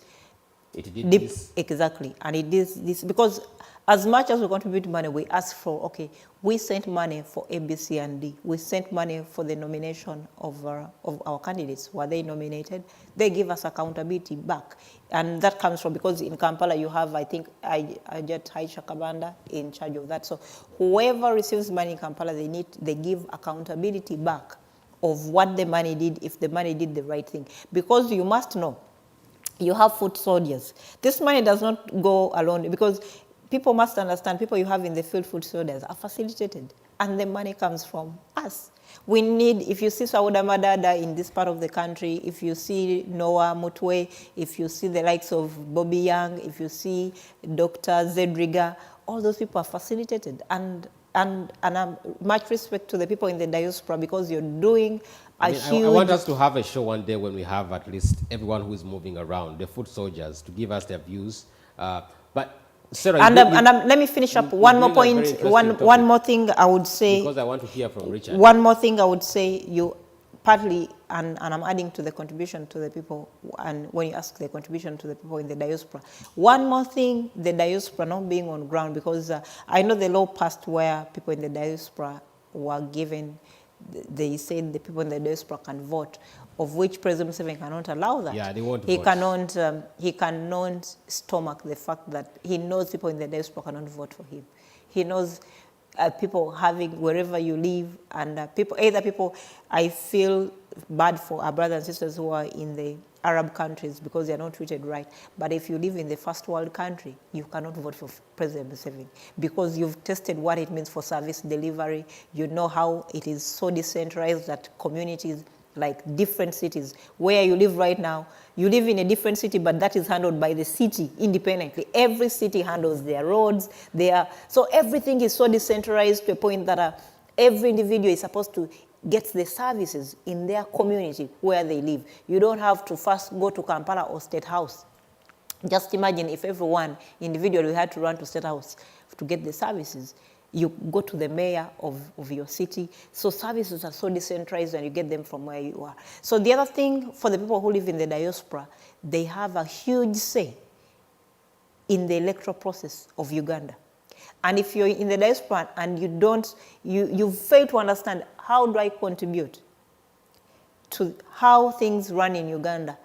It did this. Exactly, and it is this, because as much as we contribute money, we ask for, okay, we sent money for A, B, C, and D. We sent money for the nomination of our candidates. Were they nominated? They give us accountability back. And that comes from, because in Kampala you have, I think, Ajat Aisha Kabanda in charge of that. So whoever receives money in Kampala, they give accountability back of what the money did, if the money did the right thing. Because you must know, you have foot soldiers. This money does not go alone, because people must understand, people you have in the field food soldiers are facilitated, and the money comes from us. We need, if you see Sauda Madada in this part of the country, if you see Noah Mutwe, if you see the likes of Bobby Young, if you see Dr. Zedriga, all those people are facilitated. And much respect to the people in the diaspora, because you're doing a huge... I want us to have a show one day when we have at least everyone who is moving around, the food soldiers, to give us their views. But Sarah, let me finish up one more point. One more thing I would say. Because I want to hear from Richard. One more thing I would say, you partly, and I'm adding to the contribution to the people, and when you ask the contribution to the people in the diaspora. One more thing, the diaspora not being on ground, because I know the law passed where people in the diaspora were given they said the people in the diaspora can vote, of which President Museveni cannot allow that. Yeah, they won't he vote. He cannot stomach the fact that he knows people in the diaspora cannot vote for him. He knows people having wherever you live, and people, I feel bad for our brothers and sisters who are in the Arab countries because they are not treated right. But if you live in the first world country, you cannot vote for President Museveni because you've tested what it means for service delivery. You know how it is so decentralized that communities, like different cities, where you live right now, you live in a different city, but that is handled by the city independently. Every city handles their roads, so everything is so decentralized to a point that every individual is supposed to get the services in their community where they live. You don't have to first go to Kampala or State House. Just imagine if everyone individually had to run to State House to get the services. You go to the mayor of your city. So services are so decentralized and you get them from where you are. So the other thing for the people who live in the diaspora, they have a huge say in the electoral process of Uganda. And if you're in the diaspora and you fail to understand, how do I contribute to how things run in Uganda?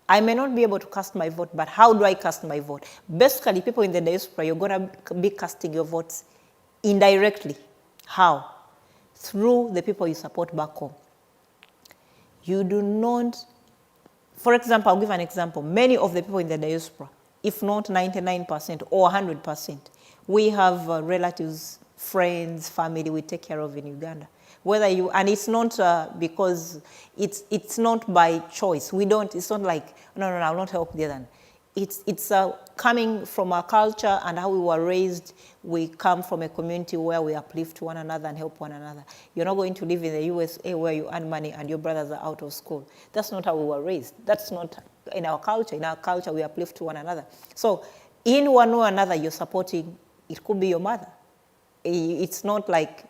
I may not be able to cast my vote, but how do I cast my vote? Basically, people in the diaspora, you're going to be casting your votes indirectly. How? Through the people you support back home. You do not, for example, I'll give an example. Many of the people in the diaspora, if not 99% or 100%, we have relatives, friends, family we take care of in Uganda. And it's not because it's not by choice. It's not like, no, I'll not help the other. It's coming from our culture and how we were raised. We come from a community where we uplift one another and help one another. You're not going to live in the USA where you earn money and your brothers are out of school. That's not how we were raised. That's not in our culture. In our culture, we uplift one another. So in one way or another, you're supporting, it could be your mother. It's not like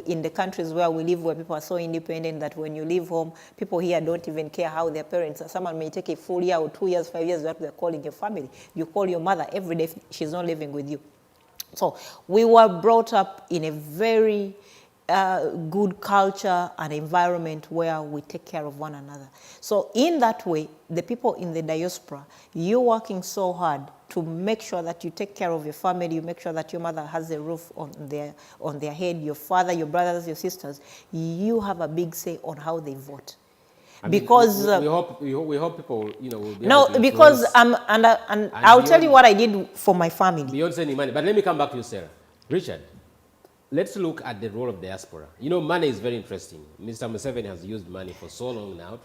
in the countries where we live, where people are so independent that when you leave home, people here don't even care how their parents are. Someone may take a full year or 2 years, 5 years, that they're calling your family. You call your mother every day if she's not living with you. So we were brought up in a very good culture and environment where we take care of one another. So in that way, the people in the diaspora, you're working so hard to make sure that you take care of your family, you make sure that your mother has a roof on their head, your father, your brothers, your sisters. You have a big say on how they vote. Because we hope people, will be no, able to because and I'll tell you what I did for my family. Beyond sending money, but let me come back to you, Sarah. Richard, let's look at the role of diaspora. Money is very interesting. Mr. Museveni has used money for so long now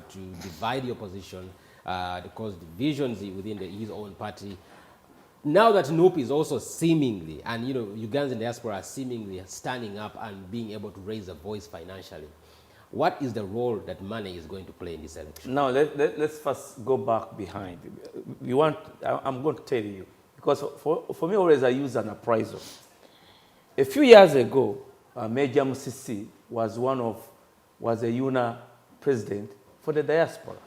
to divide the opposition, to cause divisions within his own party. Now that NUP is also seemingly, and Ugandans in diaspora are seemingly standing up and being able to raise a voice financially, what is the role that money is going to play in this election? Now, let's first go back behind. I'm going to tell you, because for me, always I use an appraisal. A few years ago, Major Musisi was a UNA president for the diaspora.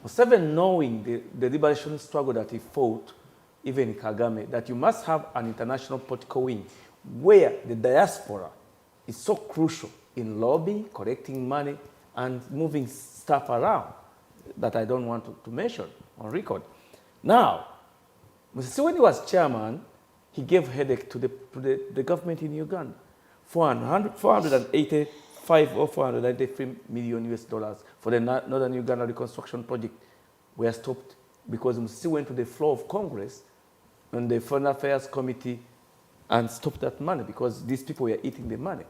Museveni, knowing the liberation struggle that he fought, even in Kagame, that you must have an international political wing where the diaspora is so crucial in lobbying, collecting money, and moving stuff around that I don't want to mention on record. Now, Musisi, when he was chairman, he gave headache to the government in Uganda. 485 or 493 million US dollars for the Northern Uganda reconstruction project were stopped because Musisi went to the floor of Congress and the Foreign Affairs Committee and stopped that money because these people were eating the money.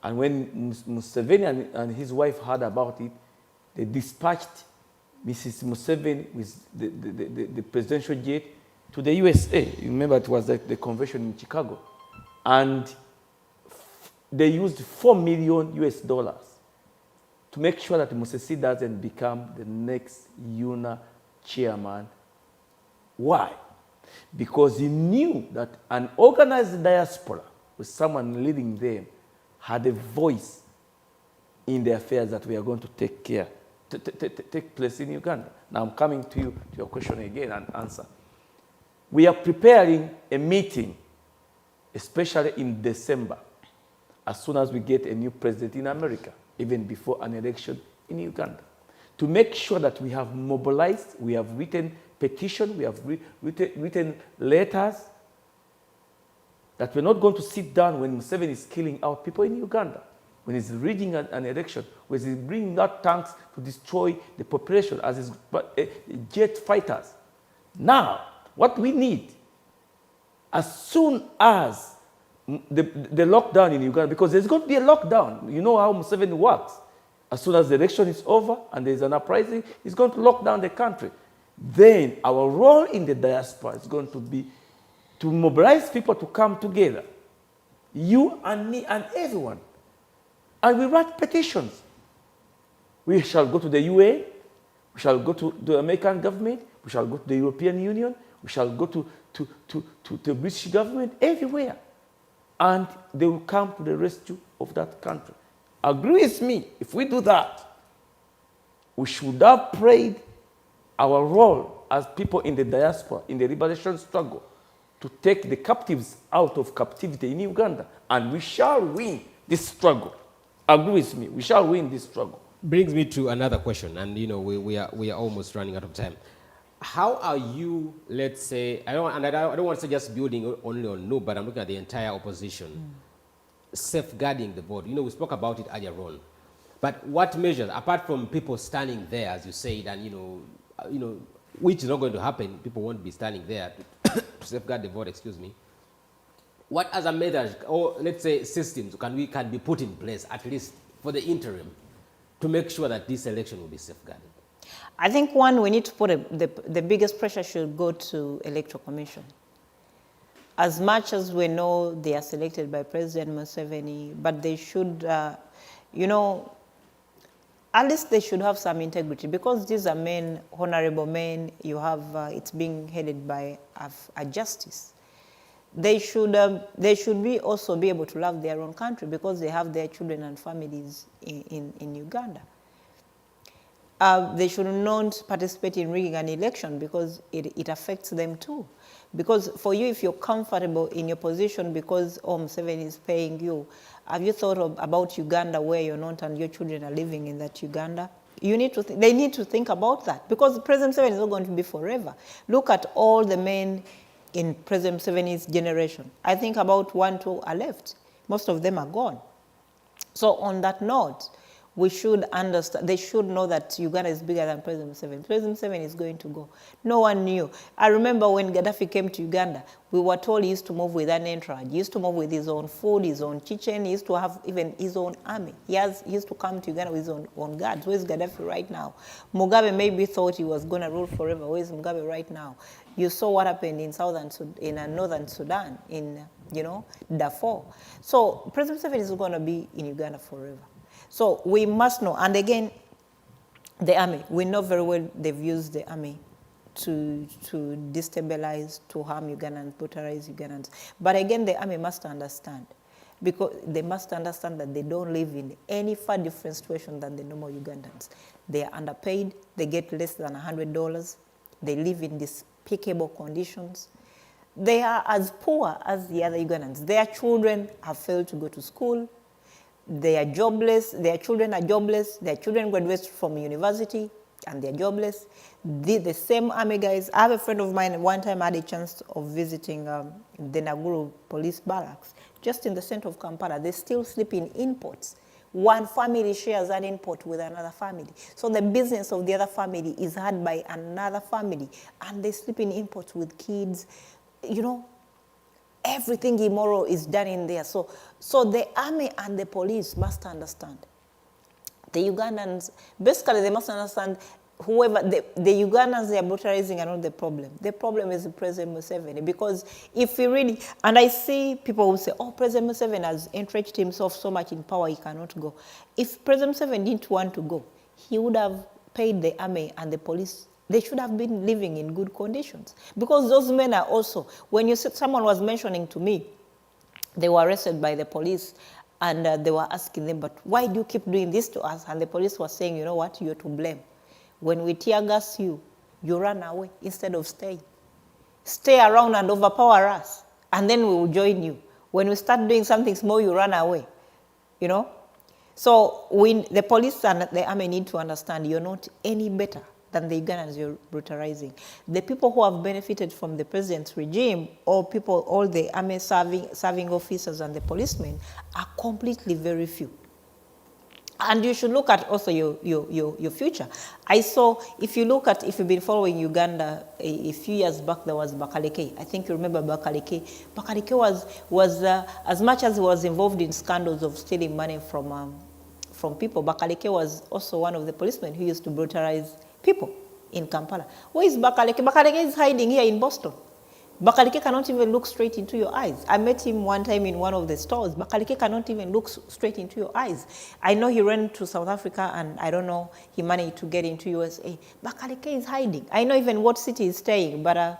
And when Museveni and his wife heard about it, they dispatched Mrs. Museveni with the presidential jet to the USA. You remember it was the convention in Chicago. And they used $4 million US to make sure that Musisi doesn't become the next UNA chairman. Why? Because he knew that an organized diaspora, with someone leading them, had a voice in the affairs that we are going to take place in Uganda. Now I'm coming to your question again and answer. We are preparing a meeting, especially in December, as soon as we get a new president in America, even before an election in Uganda, to make sure that we have mobilized, we have written petition, we have written letters, that we're not going to sit down when Museveni is killing our people in Uganda, when he's rigging an election, when he's bringing out tanks to destroy the population as his jet fighters. Now, what we need, as soon as the lockdown in Uganda, because there's going to be a lockdown. You know how Museveni works. As soon as the election is over and there's an uprising, he's going to lock down the country. Then our role in the diaspora is going to be to mobilize people to come together, you and me and everyone. And we write petitions. We shall go to the UN, we shall go to the American government, we shall go to the European Union, we shall go to the British government, everywhere. And they will come to the rescue of that country. Agree with me, if we do that, we should have played our role as people in the diaspora, in the liberation struggle, to take the captives out of captivity in Uganda. And we shall win this struggle. Agree with me, we shall win this struggle. Brings me to another question, and we are almost running out of time. How are you, let's say, I don't want to say just building only on NU, but I'm looking at the entire opposition, safeguarding the vote. We spoke about it earlier on. But what measures, apart from people standing there, as you said, and which is not going to happen, people won't be standing there to safeguard the vote, excuse me. What other measures, or let's say systems, can be put in place, at least for the interim, to make sure that this election will be safeguarded? I think one, we need to put the biggest pressure should go to Electoral Commission. As much as we know they are selected by President Museveni, but they should, at least they should have some integrity, because these are men, honorable men. You have, it's being headed by a justice. They should also be able to love their own country, because they have their children and families in Uganda. They should not participate in rigging an election, because it affects them too. Because for you, if you're comfortable in your position because Museveni is paying you, have you thought about Uganda, where you're not and your children are living in that Uganda? They need to think about that, because President Museveni is not going to be forever. Look at all the men in President Museveni's generation. I think about 1, 2 are left. Most of them are gone. So on that note, we should understand, they should know that Uganda is bigger than President Museveni. President Museveni is going to go. No one knew. I remember when Gaddafi came to Uganda, we were told he used to move with an entourage. He used to move with his own food, his own kitchen. He used to have even his own army. He used to come to Uganda with his own guards. Where's Gaddafi right now? Mugabe maybe thought he was going to rule forever. Where's Mugabe right now? You saw what happened in northern Sudan, in Darfur. So President Museveni is going to be in Uganda forever. So we must know, and again, the army, we know very well they've used the army to destabilize, to harm Ugandans, brutalize Ugandans. But again, the army must understand, because they must understand that they don't live in any far different situation than the normal Ugandans. They are underpaid, they get less than $100, they live in despicable conditions. They are as poor as the other Ugandans. Their children have failed to go to school. They are jobless, their children are jobless, their children graduate from university and they're jobless. The same army guys, I have a friend of mine, one time I had a chance of visiting the Naguru police barracks, just in the center of Kampala. They still sleep in imports. One family shares an import with another family. So the business of the other family is had by another family, and they sleep in imports with kids, Everything immoral is done in there. So the army and the police must understand. The Ugandans, basically they must understand the Ugandans they are brutalizing are not the problem. The problem is President Museveni. Because if we really, and I see people who say, President Museveni has entrenched himself so much in power, he cannot go. If President Museveni didn't want to go, he would have paid the army and the police. They should have been living in good conditions. Because those men are also, when you said, someone was mentioning to me, they were arrested by the police, and they were asking them, but why do you keep doing this to us? And the police was saying, you know what, you're to blame. When we tear gas you run away instead of staying. Stay around and overpower us, and then we will join you. When we start doing something small, you run away. you know. So the police and the army need to understand you're not any better than the Ugandans you're brutalizing. The people who have benefited from the president's regime, all the army serving officers and the policemen are completely very few. And you should look at also your future. I saw, if you've been following Uganda, a few years back there was Bakaleke. I think you remember Bakaleke. Bakaleke was as much as he was involved in scandals of stealing money from people, Bakaleke was also one of the policemen who used to brutalize people in Kampala. Where is Bakaleke? Bakaleke is hiding here in Boston. Bakaleke cannot even look straight into your eyes. I met him one time in one of the stores. Bakaleke cannot even look straight into your eyes. I know he ran to South Africa, and I don't know, he managed to get into USA. Bakaleke is hiding. I know even what city he's staying, but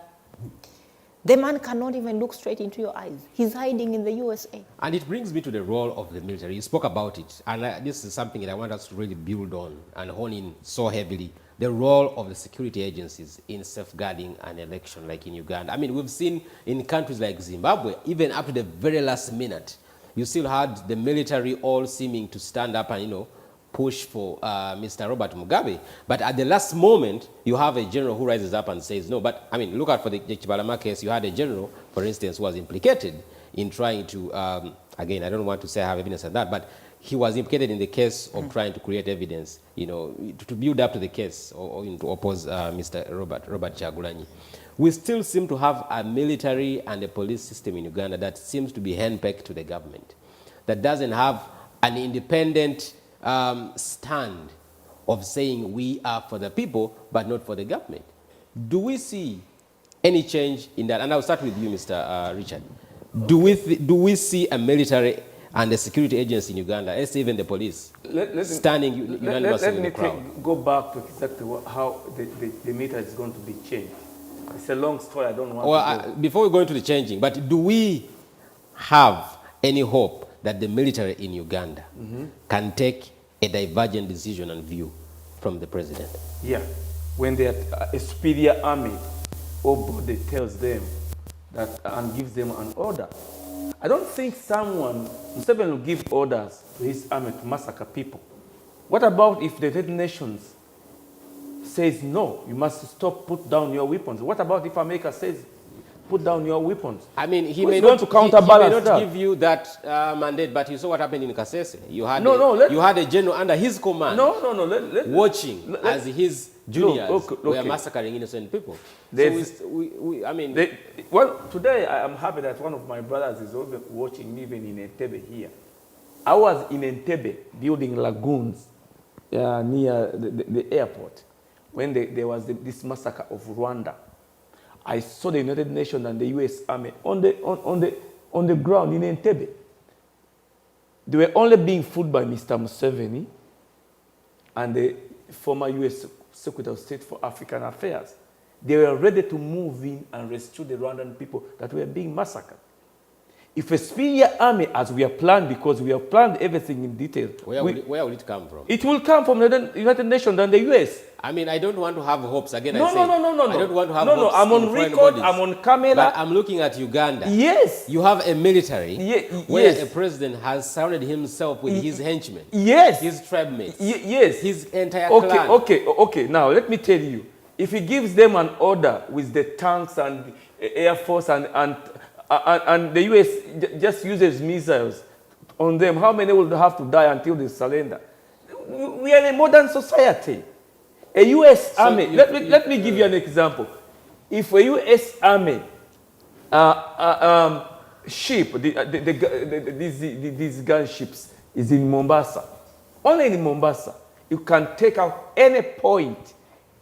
the man cannot even look straight into your eyes. He's hiding in the USA. And it brings me to the role of the military. You spoke about it, and this is something that I want us to really build on and hone in so heavily. The role of the security agencies in safeguarding an election like in Uganda. I mean, we've seen in countries like Zimbabwe, even up to the very last minute, you still had the military all seeming to stand up and, you know, push for Mr. Robert Mugabe. But at the last moment, you have a general who rises up and says no. But, I mean, look at for the Chibalama case, you had a general, for instance, who was implicated in trying to, again, I don't want to say I have evidence of that, but he was implicated in the case of trying to create evidence, you know, to build up to the case or to oppose Mr. Robert Chagulanyi. We still seem to have a military and a police system in Uganda that seems to be handpecked to the government, that doesn't have an independent stand of saying we are for the people, but not for the government. Do we see any change in that? And I'll start with you, Mr. Richard. Do we see a military and the security agency in Uganda, as even the police, standing unanimously in the crowd? Let me go back to exactly how the meter is going to be changed. It's a long story. I don't want to go. Before we go into the changing, but do we have any hope that the military in Uganda can take a divergent decision and view from the president? Yeah. When a superior army or body tells them that and gives them an order. I don't think Museveni will give orders to his army to massacre people. What about if the United Nations says, no, you must stop, put down your weapons? What about if America says, put down your weapons? I mean, he Who's may going not, to counterbalance he may not that? give you that mandate, but you saw what happened in Kasese. You had, you had a general under his command watching as his juniors were massacring innocent people. So I mean... well, today I am happy that one of my brothers is watching me even in Entebbe here. I was in Entebbe building lagoons near the airport when there was this massacre of Rwanda. I saw the United Nations and the U.S. Army on the ground in Entebbe. They were only being fooled by Mr. Museveni and the former U.S. Secretary of State for African Affairs. They were ready to move in and rescue the Rwandan people that were being massacred. If a superior army, as we have planned, because we have planned everything in detail. Where will it come from? It will come from the United Nations and the U.S. I mean, I don't want to have hopes. Again, No. I don't want to have hopes. No, I'm on record, I'm on camera. But I'm looking at Uganda. Yes. You have a military where yes. a president has surrounded himself with his henchmen. Yes. His tribe mates. Yes. His entire clan. Okay. Now, let me tell you. If he gives them an order with the tanks and Air Force and the U.S. just uses missiles on them, how many will have to die until they surrender? We are in a modern society. A U.S. army, let me give you an example. If a U.S. army ship, these gunships is in Mombasa, only in Mombasa, you can take out any point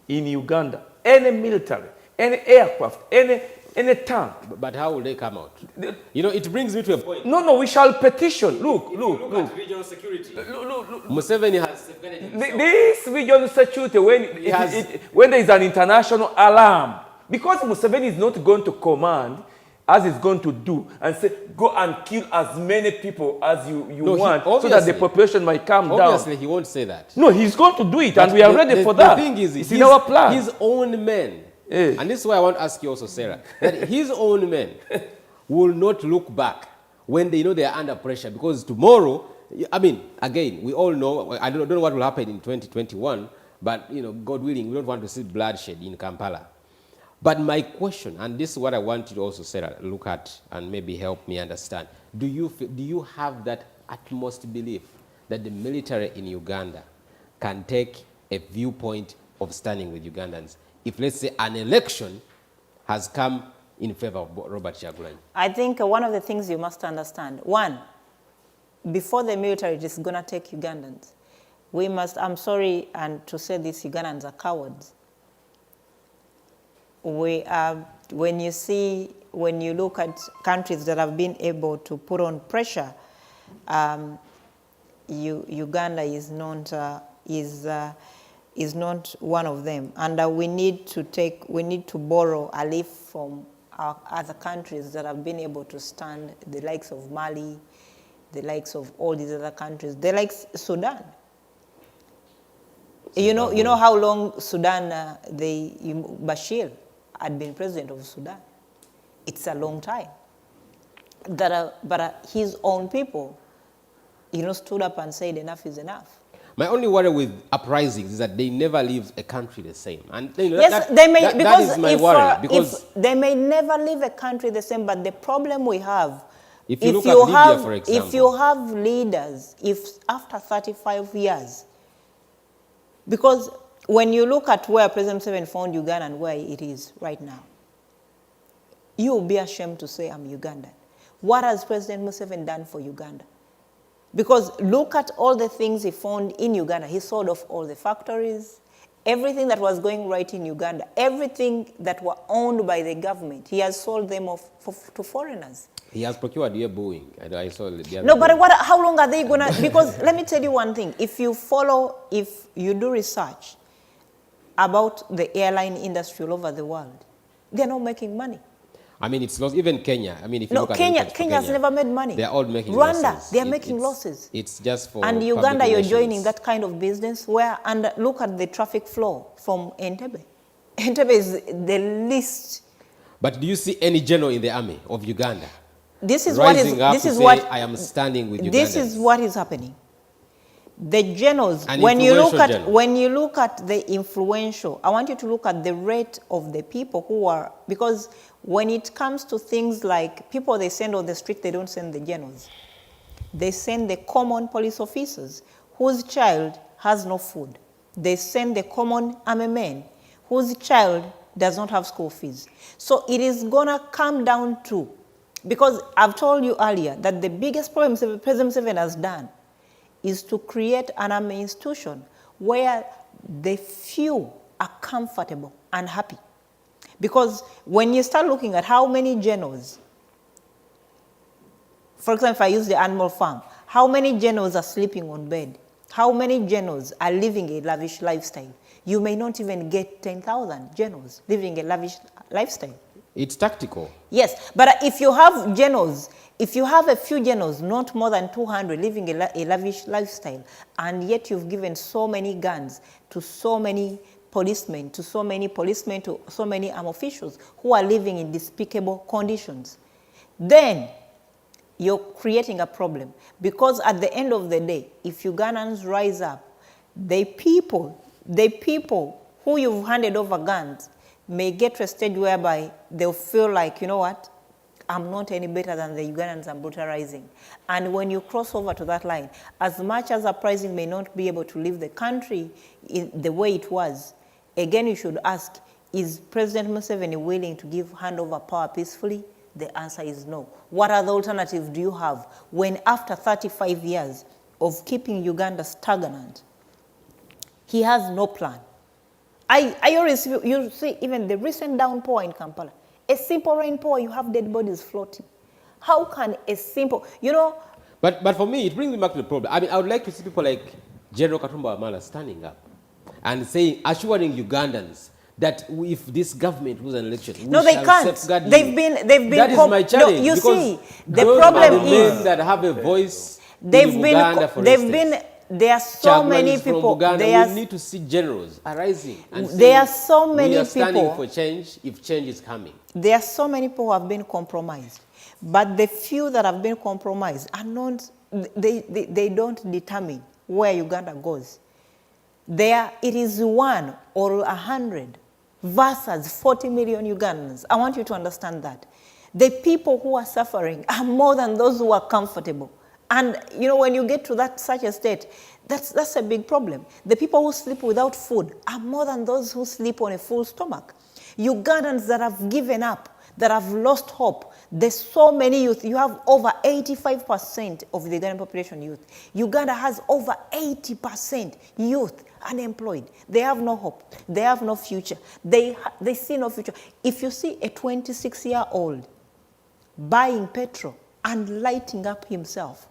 in Uganda, any military, any aircraft, any tank. But how will they come out? You know, it brings me to a point. No, we shall petition. Look. At regional security. Look. Museveni has safeguarded himself. This regional security, when there is an international alarm, because Museveni is not going to command, as he's going to do, and say, go and kill as many people as you want, so that the population might calm down. Obviously, he won't say that. No, he's going to do it, and we are ready for that. The thing is, it's in our plan. His own men, and this is why I want to ask you also, Sarah, that his own men will not look back when they know they are under pressure, because tomorrow I mean, again, we all know, I don't know what will happen in 2021, but, you know, God willing, we don't want to see bloodshed in Kampala. But my question, and this is what I want you to also, Sarah, look at and maybe help me understand. Do you have that utmost belief that the military in Uganda can take a viewpoint of standing with Ugandans if, let's say, an election has come in favor of Robert Kyagulanyi? I think one of the things you must understand, one, before the military is going to take Ugandans, we must, I'm sorry and to say this, Ugandans are cowards. We are, when you look at countries that have been able to put on pressure, Uganda is not one of them, and we need to borrow a leaf from our other countries that have been able to stand, the likes of Mali, the likes of all these other countries, the likes Sudan. You know how long Sudan, Bashir had been president of Sudan. It's a long time. But his own people, stood up and said enough is enough. My only worry with uprisings is that they never leave a country the same. And yes, they may, that is my worry. Because if they may never leave a country the same, but the problem we have, if you look at Libya, for example, if you have leaders, if after 35 years, because when you look at where President Museveni found Uganda and where it is right now, you will be ashamed to say, I'm Ugandan. What has President Museveni done for Uganda? Because look at all the things he found in Uganda. He sold off all the factories, everything that was going right in Uganda, everything that were owned by the government, he has sold them off to foreigners. He has procured a Boeing. I saw the other No, but how long are they going to... Because let me tell you one thing. If you do research about the airline industry all over the world, they're not making money. I mean, it's lost. Even Kenya. I mean, if you look at Kenya has never made money. They're all making losses. Rwanda, they're making losses. It's just for And Uganda, you're joining that kind of business where, and look at the traffic flow from Entebbe. Entebbe is the least. But do you see any general in the army of Uganda this is rising what is, up this to is say, what, I am standing with Ugandans? This is what is happening. The generals, when you look at the influential, I want you to look at the rate of the people who are, because when it comes to things like people they send on the street, they don't send the generals. They send the common police officers whose child has no food. They send the common army men whose child does not have school fees. So it is gonna come down to, because I've told you earlier that the biggest problem President Museveni has done is to create an army institution where the few are comfortable and happy. Because when you start looking at how many generals, for example, if I use the animal farm, how many generals are sleeping on bed? How many generals are living a lavish lifestyle? You may not even get 10,000 generals living a lavish lifestyle. It's tactical. Yes, but if you have generals, if you have a few generals, not more than 200, living a lavish lifestyle, and yet you've given so many guns to so many policemen, to so many armed officials who are living in despicable conditions, then you're creating a problem. Because at the end of the day, if Ugandans rise up, the people who you've handed over guns may get to a stage whereby they'll feel like, you know what, I'm not any better than the Ugandans I'm brutalizing. And when you cross over to that line, as much as uprising may not be able to leave the country in the way it was, again you should ask, is President Museveni willing to hand over power peacefully? The answer is no. What other alternatives do you have when after 35 years of keeping Uganda stagnant, he has no plan? You see even the recent downpour in Kampala, a simple rainpour, you have dead bodies floating. How can a simple, But for me, it brings me back to the problem. I mean, I would like to see people like General Katumba Wamala standing up and saying, assuring Ugandans that if this government was an election, they can't. They've been. That is my challenge. No, you see, the problem is men that have a voice. There are so many people. We need to see generals arising and saying, there are so many we are standing people for change if change is coming. There are so many people who have been compromised, but the few that have been compromised are not they don't determine where Uganda goes. There, it is 1 or 100 versus 40 million Ugandans. I want you to understand that. The people who are suffering are more than those who are comfortable. And, you know, when you get to such a state, that's a big problem. The people who sleep without food are more than those who sleep on a full stomach. Ugandans that have given up, that have lost hope. There's so many youth. You have over 85% of the Ugandan population youth. Uganda has over 80% youth unemployed. They have no hope. They have no future. They see no future. If you see a 26-year-old buying petrol and lighting up himself,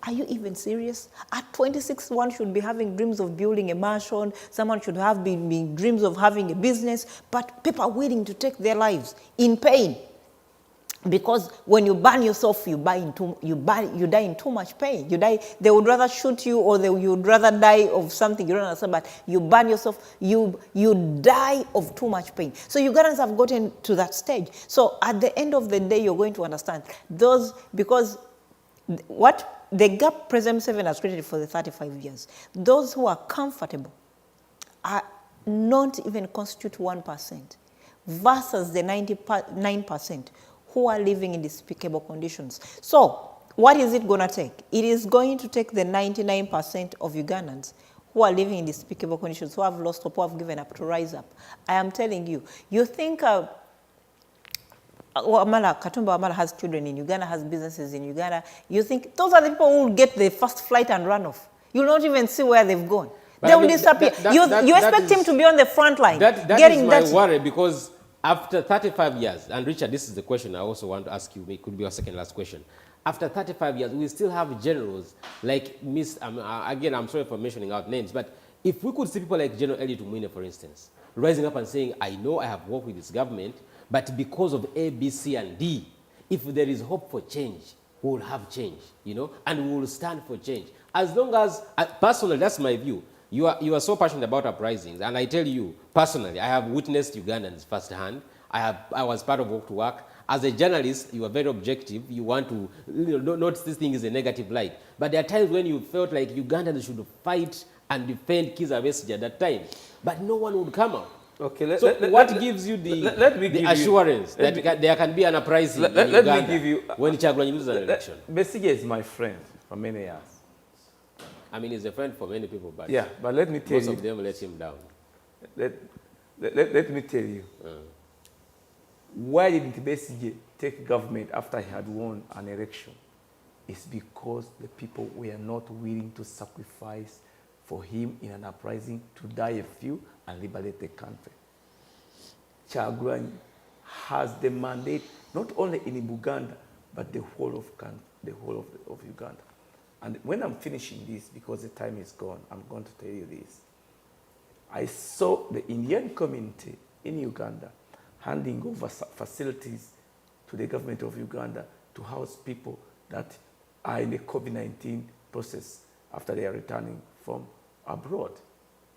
are you even serious? At 26, one should be having dreams of building a mansion. Someone should have been dreams of having a business. But people are willing to take their lives in pain. Because when you burn yourself, you die in too much pain. You die. They would rather shoot you, or you would rather die of something you don't understand. But you burn yourself, you die of too much pain. So Ugandans have gotten to that stage. So at the end of the day, you're going to understand those, because what the gap President Museveni has created for the 35 years, those who are comfortable are not even constitute 1% versus the 99% who are living in despicable conditions. So what is it going to take? It is going to take the 99% of Ugandans who are living in despicable conditions, who have lost hope, who have given up, to rise up. I am telling you, you think Katumba Wamala has children in Uganda, has businesses in Uganda. You think those are the people who will get the first flight and run off. You'll not even see where they've gone. But they will disappear. You expect him to be on the front line. That is my worry, because after 35 years, and Richard, this is the question I also want to ask you, it could be our second last question. After 35 years, we still have generals like again, I'm sorry for mentioning out names, but if we could see people like General Elliot Umwine, for instance, rising up and saying, I know I have worked with this government, but because of A, B, C, and D, if there is hope for change, we will have change, you know, and we will stand for change. As long as, personally, that's my view. You are so passionate about uprisings, and I tell you, personally, I have witnessed Ugandans firsthand. I was part of Walk to Work. As a journalist, you are very objective. You want to, not this thing is a negative light. But there are times when you felt like Ugandans should fight and defend Kizza Besigye at that time. But no one would come out. Okay, what gives you the assurance that there can be an uprising in Uganda when Kyagulanyi loses an election? Besigye is my friend for many years. I mean, he's a friend for many people, but, yeah, but let me tell you, most of them let him down. Let me tell you, why didn't Besigye take government after he had won an election? It's because the people were not willing to sacrifice for him in an uprising to die a few and liberate the country. Kyagulanyi has the mandate not only in Uganda, but the whole of Uganda. And when I'm finishing this, because the time is gone, I'm going to tell you this. I saw the Indian community in Uganda handing over facilities to the government of Uganda to house people that are in the COVID-19 process after they are returning from abroad.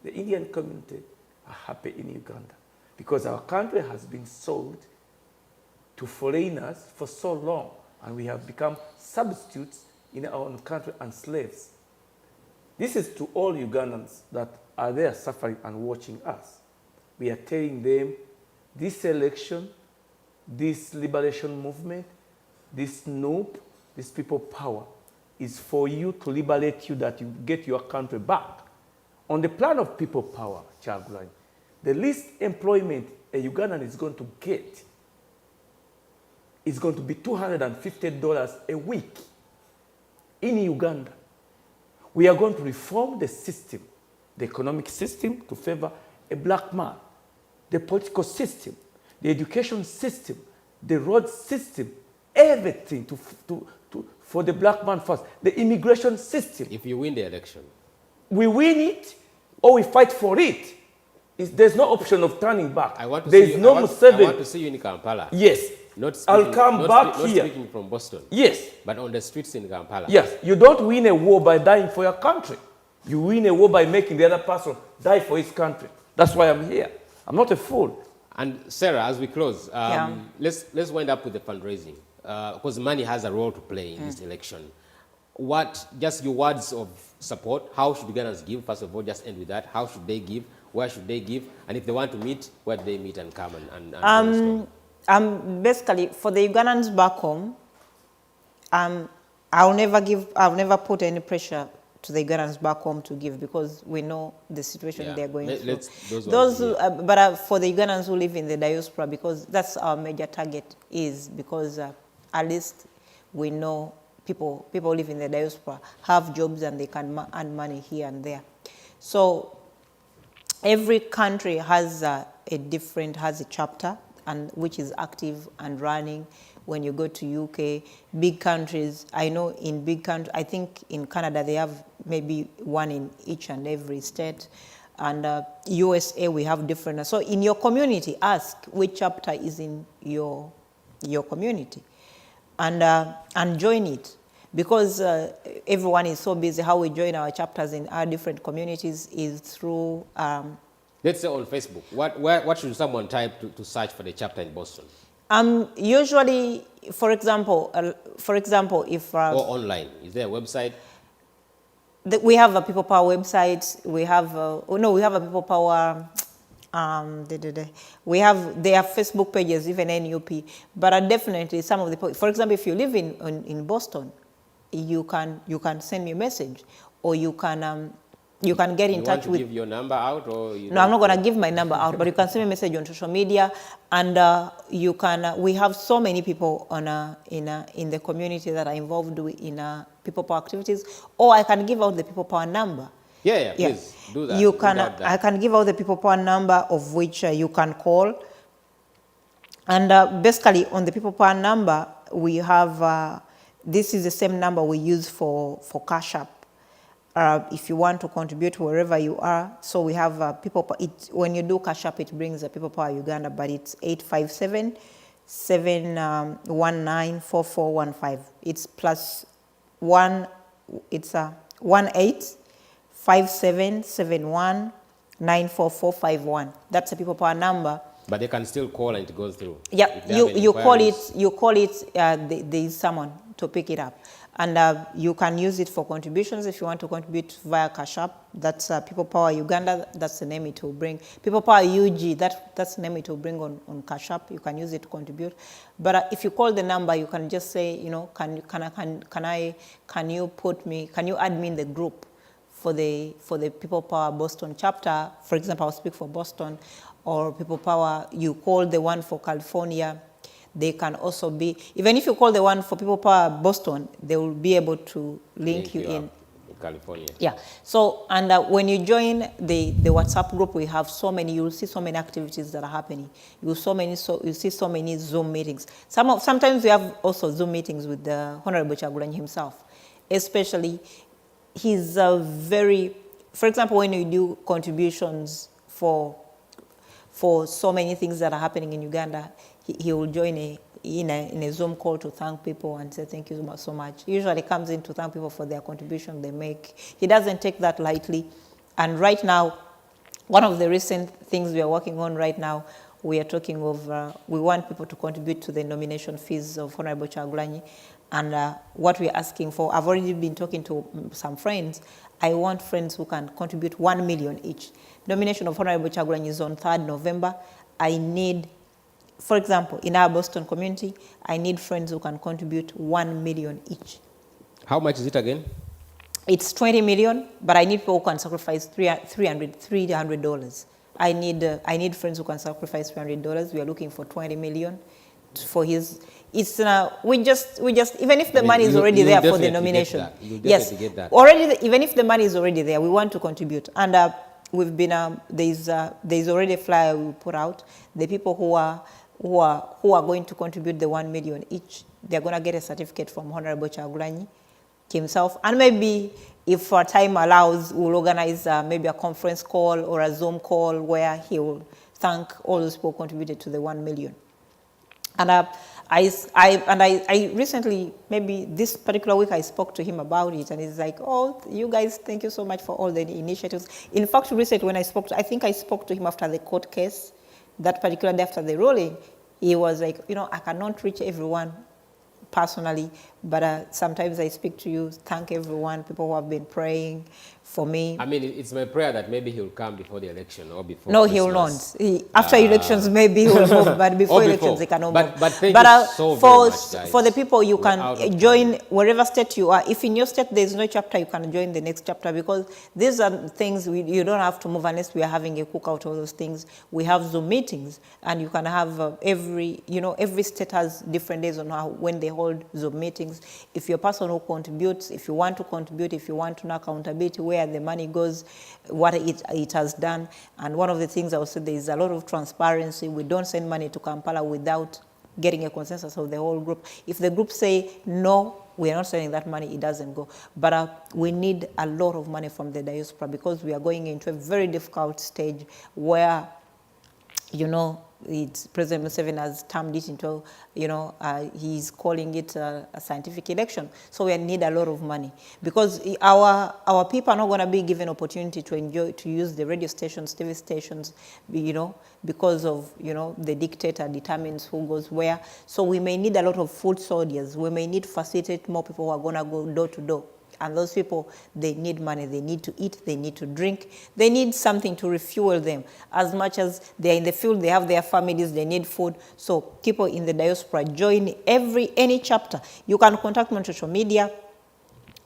The Indian community are happy in Uganda because our country has been sold to foreigners for so long, and we have become substitutes in our own country and slaves. This is to all Ugandans that are there suffering and watching us. We are telling them this election, this liberation movement, this NUP, this people power is for you to liberate you, that you get your country back. On the plan of people power, Kyagulanyi, the least employment a Ugandan is going to get is going to be $250 a week in Uganda. We are going to reform the system, the economic system to favor a black man, the political system, the education system, the road system, everything for the black man first, the immigration system. If you win the election. We win it or we fight for it. There's no option of turning back. I want to see you in Kampala. Yes. I'll come back here. Not speaking from Boston. Yes. But on the streets in Kampala. Yes. You don't win a war by dying for your country. You win a war by making the other person die for his country. That's why I'm here. I'm not a fool. And Sarah, as we close, let's wind up with the fundraising. Because money has a role to play in this election. just your words of support, how should Ugandans give? First of all, just end with that. How should they give? Where should they give? And if they want to meet, where do they meet and come and brainstorm? Basically, for the Ugandans back home, I'll never put any pressure to the Ugandans back home to give, because we know the situation they're going through. But for the Ugandans who live in the diaspora, because that's our major target, is because at least we know people live in the diaspora, have jobs, and they can earn money here and there. So every country has a chapter, and which is active and running. When you go to UK, big countries, I know in big countries, I think in Canada they have maybe one in each and every state. And USA, we have different. So in your community, ask which chapter is in your community, and join it. Because everyone is so busy, how we join our chapters in our different communities is through... Let's say on Facebook. What should someone type to search for the chapter in Boston? Usually, for example, if... or online. Is there a website? We have a People Power website. We have... we have a People Power... we have their Facebook pages, even NUP. But definitely some of the... For example, if you live in Boston, you can send me a message, or you can get in touch with... You want to give your number out, or... No, I'm not going to give my number out, but you can send me a message on social media, and you can... we have so many people in the community that are involved in People Power activities, or I can give out the People Power number. Yeah, please do that. I can give out the People Power number, of which you can call. And basically, on the People Power number, we have... this is the same number we use for Cash App. If you want to contribute wherever you are. So we have when you do Cash App, it brings the People Power Uganda, but it's 857-719-4415. It's +1, it's 18-5771-94451. That's the People Power number. But they can still call and it goes through. Yeah, you call it, there is someone to pick it up. And you can use it for contributions if you want to contribute via Cash App. That's People Power Uganda, that's the name it will bring. People Power UG, that's the name it will bring on Cash App. You can use it to contribute. But if you call the number, you can just say, can you add me in the group for the People Power Boston chapter? For example, I'll speak for Boston, or People Power, you call the one for California. They can also be, even if you call the one for People Power Boston, they will be able to link you in California. Yeah. So, and when you join the WhatsApp group, we have so many, you'll see so many activities that are happening. You see so many Zoom meetings. Sometimes we have also Zoom meetings with the Honorable Chagulanyi himself. Especially, he's very, for example, when you do contributions for so many things that are happening in Uganda, he will join in a Zoom call to thank people and say thank you so much. He usually comes in to thank people for their contribution they make. He doesn't take that lightly. And right now, one of the recent things we are working on right now, we are talking of, we want people to contribute to the nomination fees of Honorable Chagulanyi. And what we're asking for, I've already been talking to some friends. I want friends who can contribute 1 million each. Nomination of Honorable Chagulanyi is on 3rd November. I need, for example, in our Boston community, I need friends who can contribute 1 million each. How much is it again? It's 20 million, but I need people who can sacrifice $300. I need friends who can sacrifice $300. We are looking for 20 million for his. It's we just even if the money is already there for the nomination. Yes, already even if the money is already there, we want to contribute. And we've been there's already a flyer we put out. The people who are going to contribute the 1 million each, they're going to get a certificate from Honorable Chagulanyi himself. And maybe if our time allows, we'll organize maybe a conference call or a Zoom call where he will thank all those people who contributed to the 1 million. And I recently, maybe this particular week, I spoke to him about it, and he's like, oh, you guys, thank you so much for all the initiatives. In fact, recently when I think I spoke to him after the court case, that particular day after the ruling, he was like, I cannot reach everyone personally, But sometimes I speak to you, thank everyone, people who have been praying for me. I mean, it's my prayer that maybe he'll come before the election or before No, Christmas. he will not. After elections, maybe he will move, but before elections, he cannot move. But thank you so very much, guys. For the people, you can join wherever state you are. If in your state there is no chapter, you can join the next chapter, because these are things you don't have to move unless we are having a cookout, all those things. We have Zoom meetings, and you can have every state has different days on when they hold Zoom meetings. If you're a person who contributes, if you want to contribute, if you want to know accountability, where the money goes, what it has done. And one of the things I would say, there is a lot of transparency. We don't send money to Kampala without getting a consensus of the whole group. If the group say, no, we are not sending that money, it doesn't go. But we need a lot of money from the diaspora, because we are going into a very difficult stage where, President Museveni has termed it into, he's calling it a scientific election. So we need a lot of money, because our people are not going to be given opportunity to use the radio stations, TV stations, because of, the dictator determines who goes where. So we may need a lot of food soldiers. We may need to facilitate more people who are going to go door to door. And those people, they need money, they need to eat, they need to drink, they need something to refuel them. As much as they're in the field, they have their families, they need food. So people in the diaspora, join any chapter. You can contact me on social media.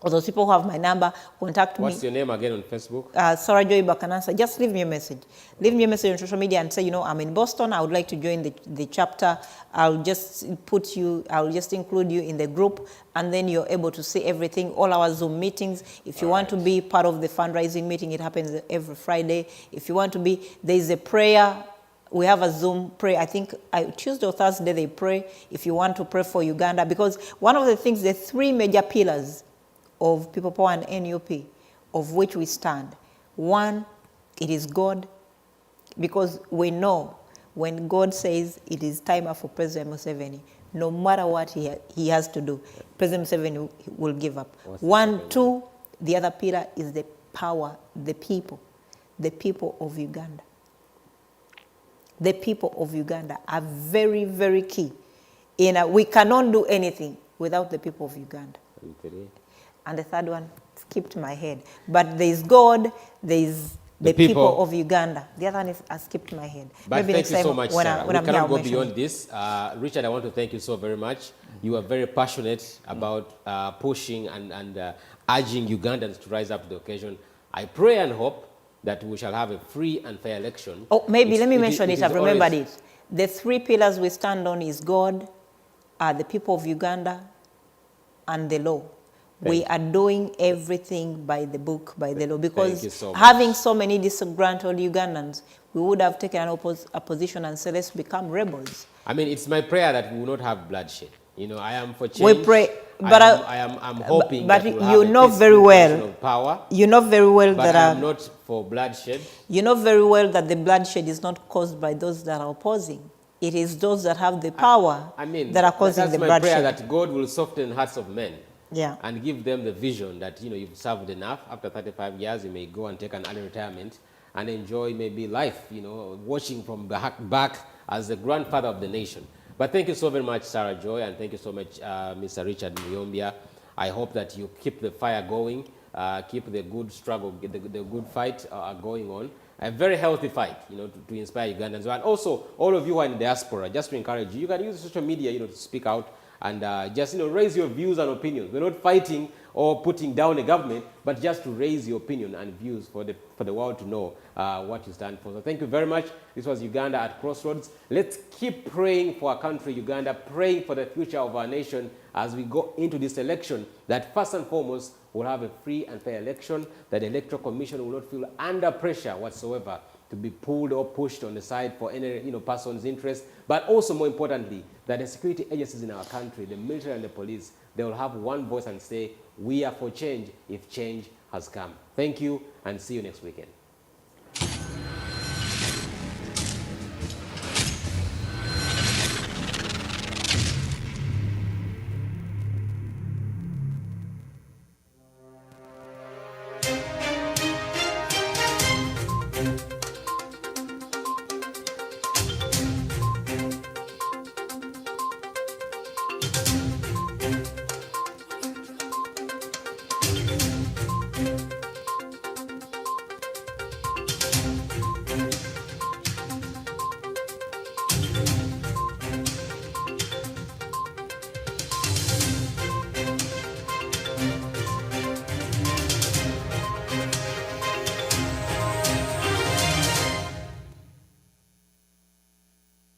Or those people who have my number, contact me. What's your name again on Facebook? Sarah Joy Bakanansa. Just leave me a message. Leave me a message on social media and say, I'm in Boston. I would like to join the chapter. I'll just include you in the group, and then you're able to see everything, all our Zoom meetings. If you want to be part of the fundraising meeting, it happens every Friday. If you want to be, there's a prayer. We have a Zoom prayer. I think Tuesday or Thursday they pray. If you want to pray for Uganda, because one of the things, the three major pillars of People Power and NUP, of which we stand. One, it is God, because we know when God says it is time for President Museveni, no matter what he has to do, President Museveni will give up. Two, the other pillar is the power, the people of Uganda. The people of Uganda are very, very key. We cannot do anything without the people of Uganda. And the third one skipped my head. But there is God, there is the people of Uganda. The other one has skipped my head. But maybe thank you so much, Sarah. We cannot go beyond this. Richard, I want to thank you so very much. You are very passionate about pushing and urging Ugandans to rise up to the occasion. I pray and hope that we shall have a free and fair election. Oh, maybe let me mention it. I've remembered it. The three pillars we stand on is God, the people of Uganda, and the law. We are doing everything by the book, by the law, because having so many disgruntled Ugandans, we would have taken a position and said, let's become rebels. I mean, it's my prayer that we will not have bloodshed. I am for change. We pray, but I'm hoping but that we'll you have know very well of power. You know very well but that I'm not for bloodshed. You know very well that the bloodshed is not caused by those that are opposing. It is those that have the power that are causing the bloodshed. That's my prayer, that God will soften hearts of men. Yeah. And give them the vision that, you've served enough. After 35 years, you may go and take an early retirement and enjoy maybe life, watching from back as the grandfather of the nation. But thank you so very much, Sarah Joy, and thank you so much, Mr. Richard Muyombia. I hope that you keep the fire going, keep the good struggle, the good fight going on. A very healthy fight, to inspire Ugandans. And also, all of you who are in the diaspora, just to encourage you, you can use social media, to speak out and just, raise your views and opinions. We're not fighting or putting down a government, but just to raise your opinion and views for the world to know what you stand for. So thank you very much. This was Uganda at Crossroads. Let's keep praying for our country, Uganda, praying for the future of our nation as we go into this election, that first and foremost, we'll have a free and fair election, that the Electoral Commission will not feel under pressure whatsoever to be pulled or pushed on the side for any person's interest, but also more importantly, that the security agencies in our country, the military and the police, they will have one voice and say, we are for change if change has come. Thank you, and see you next weekend.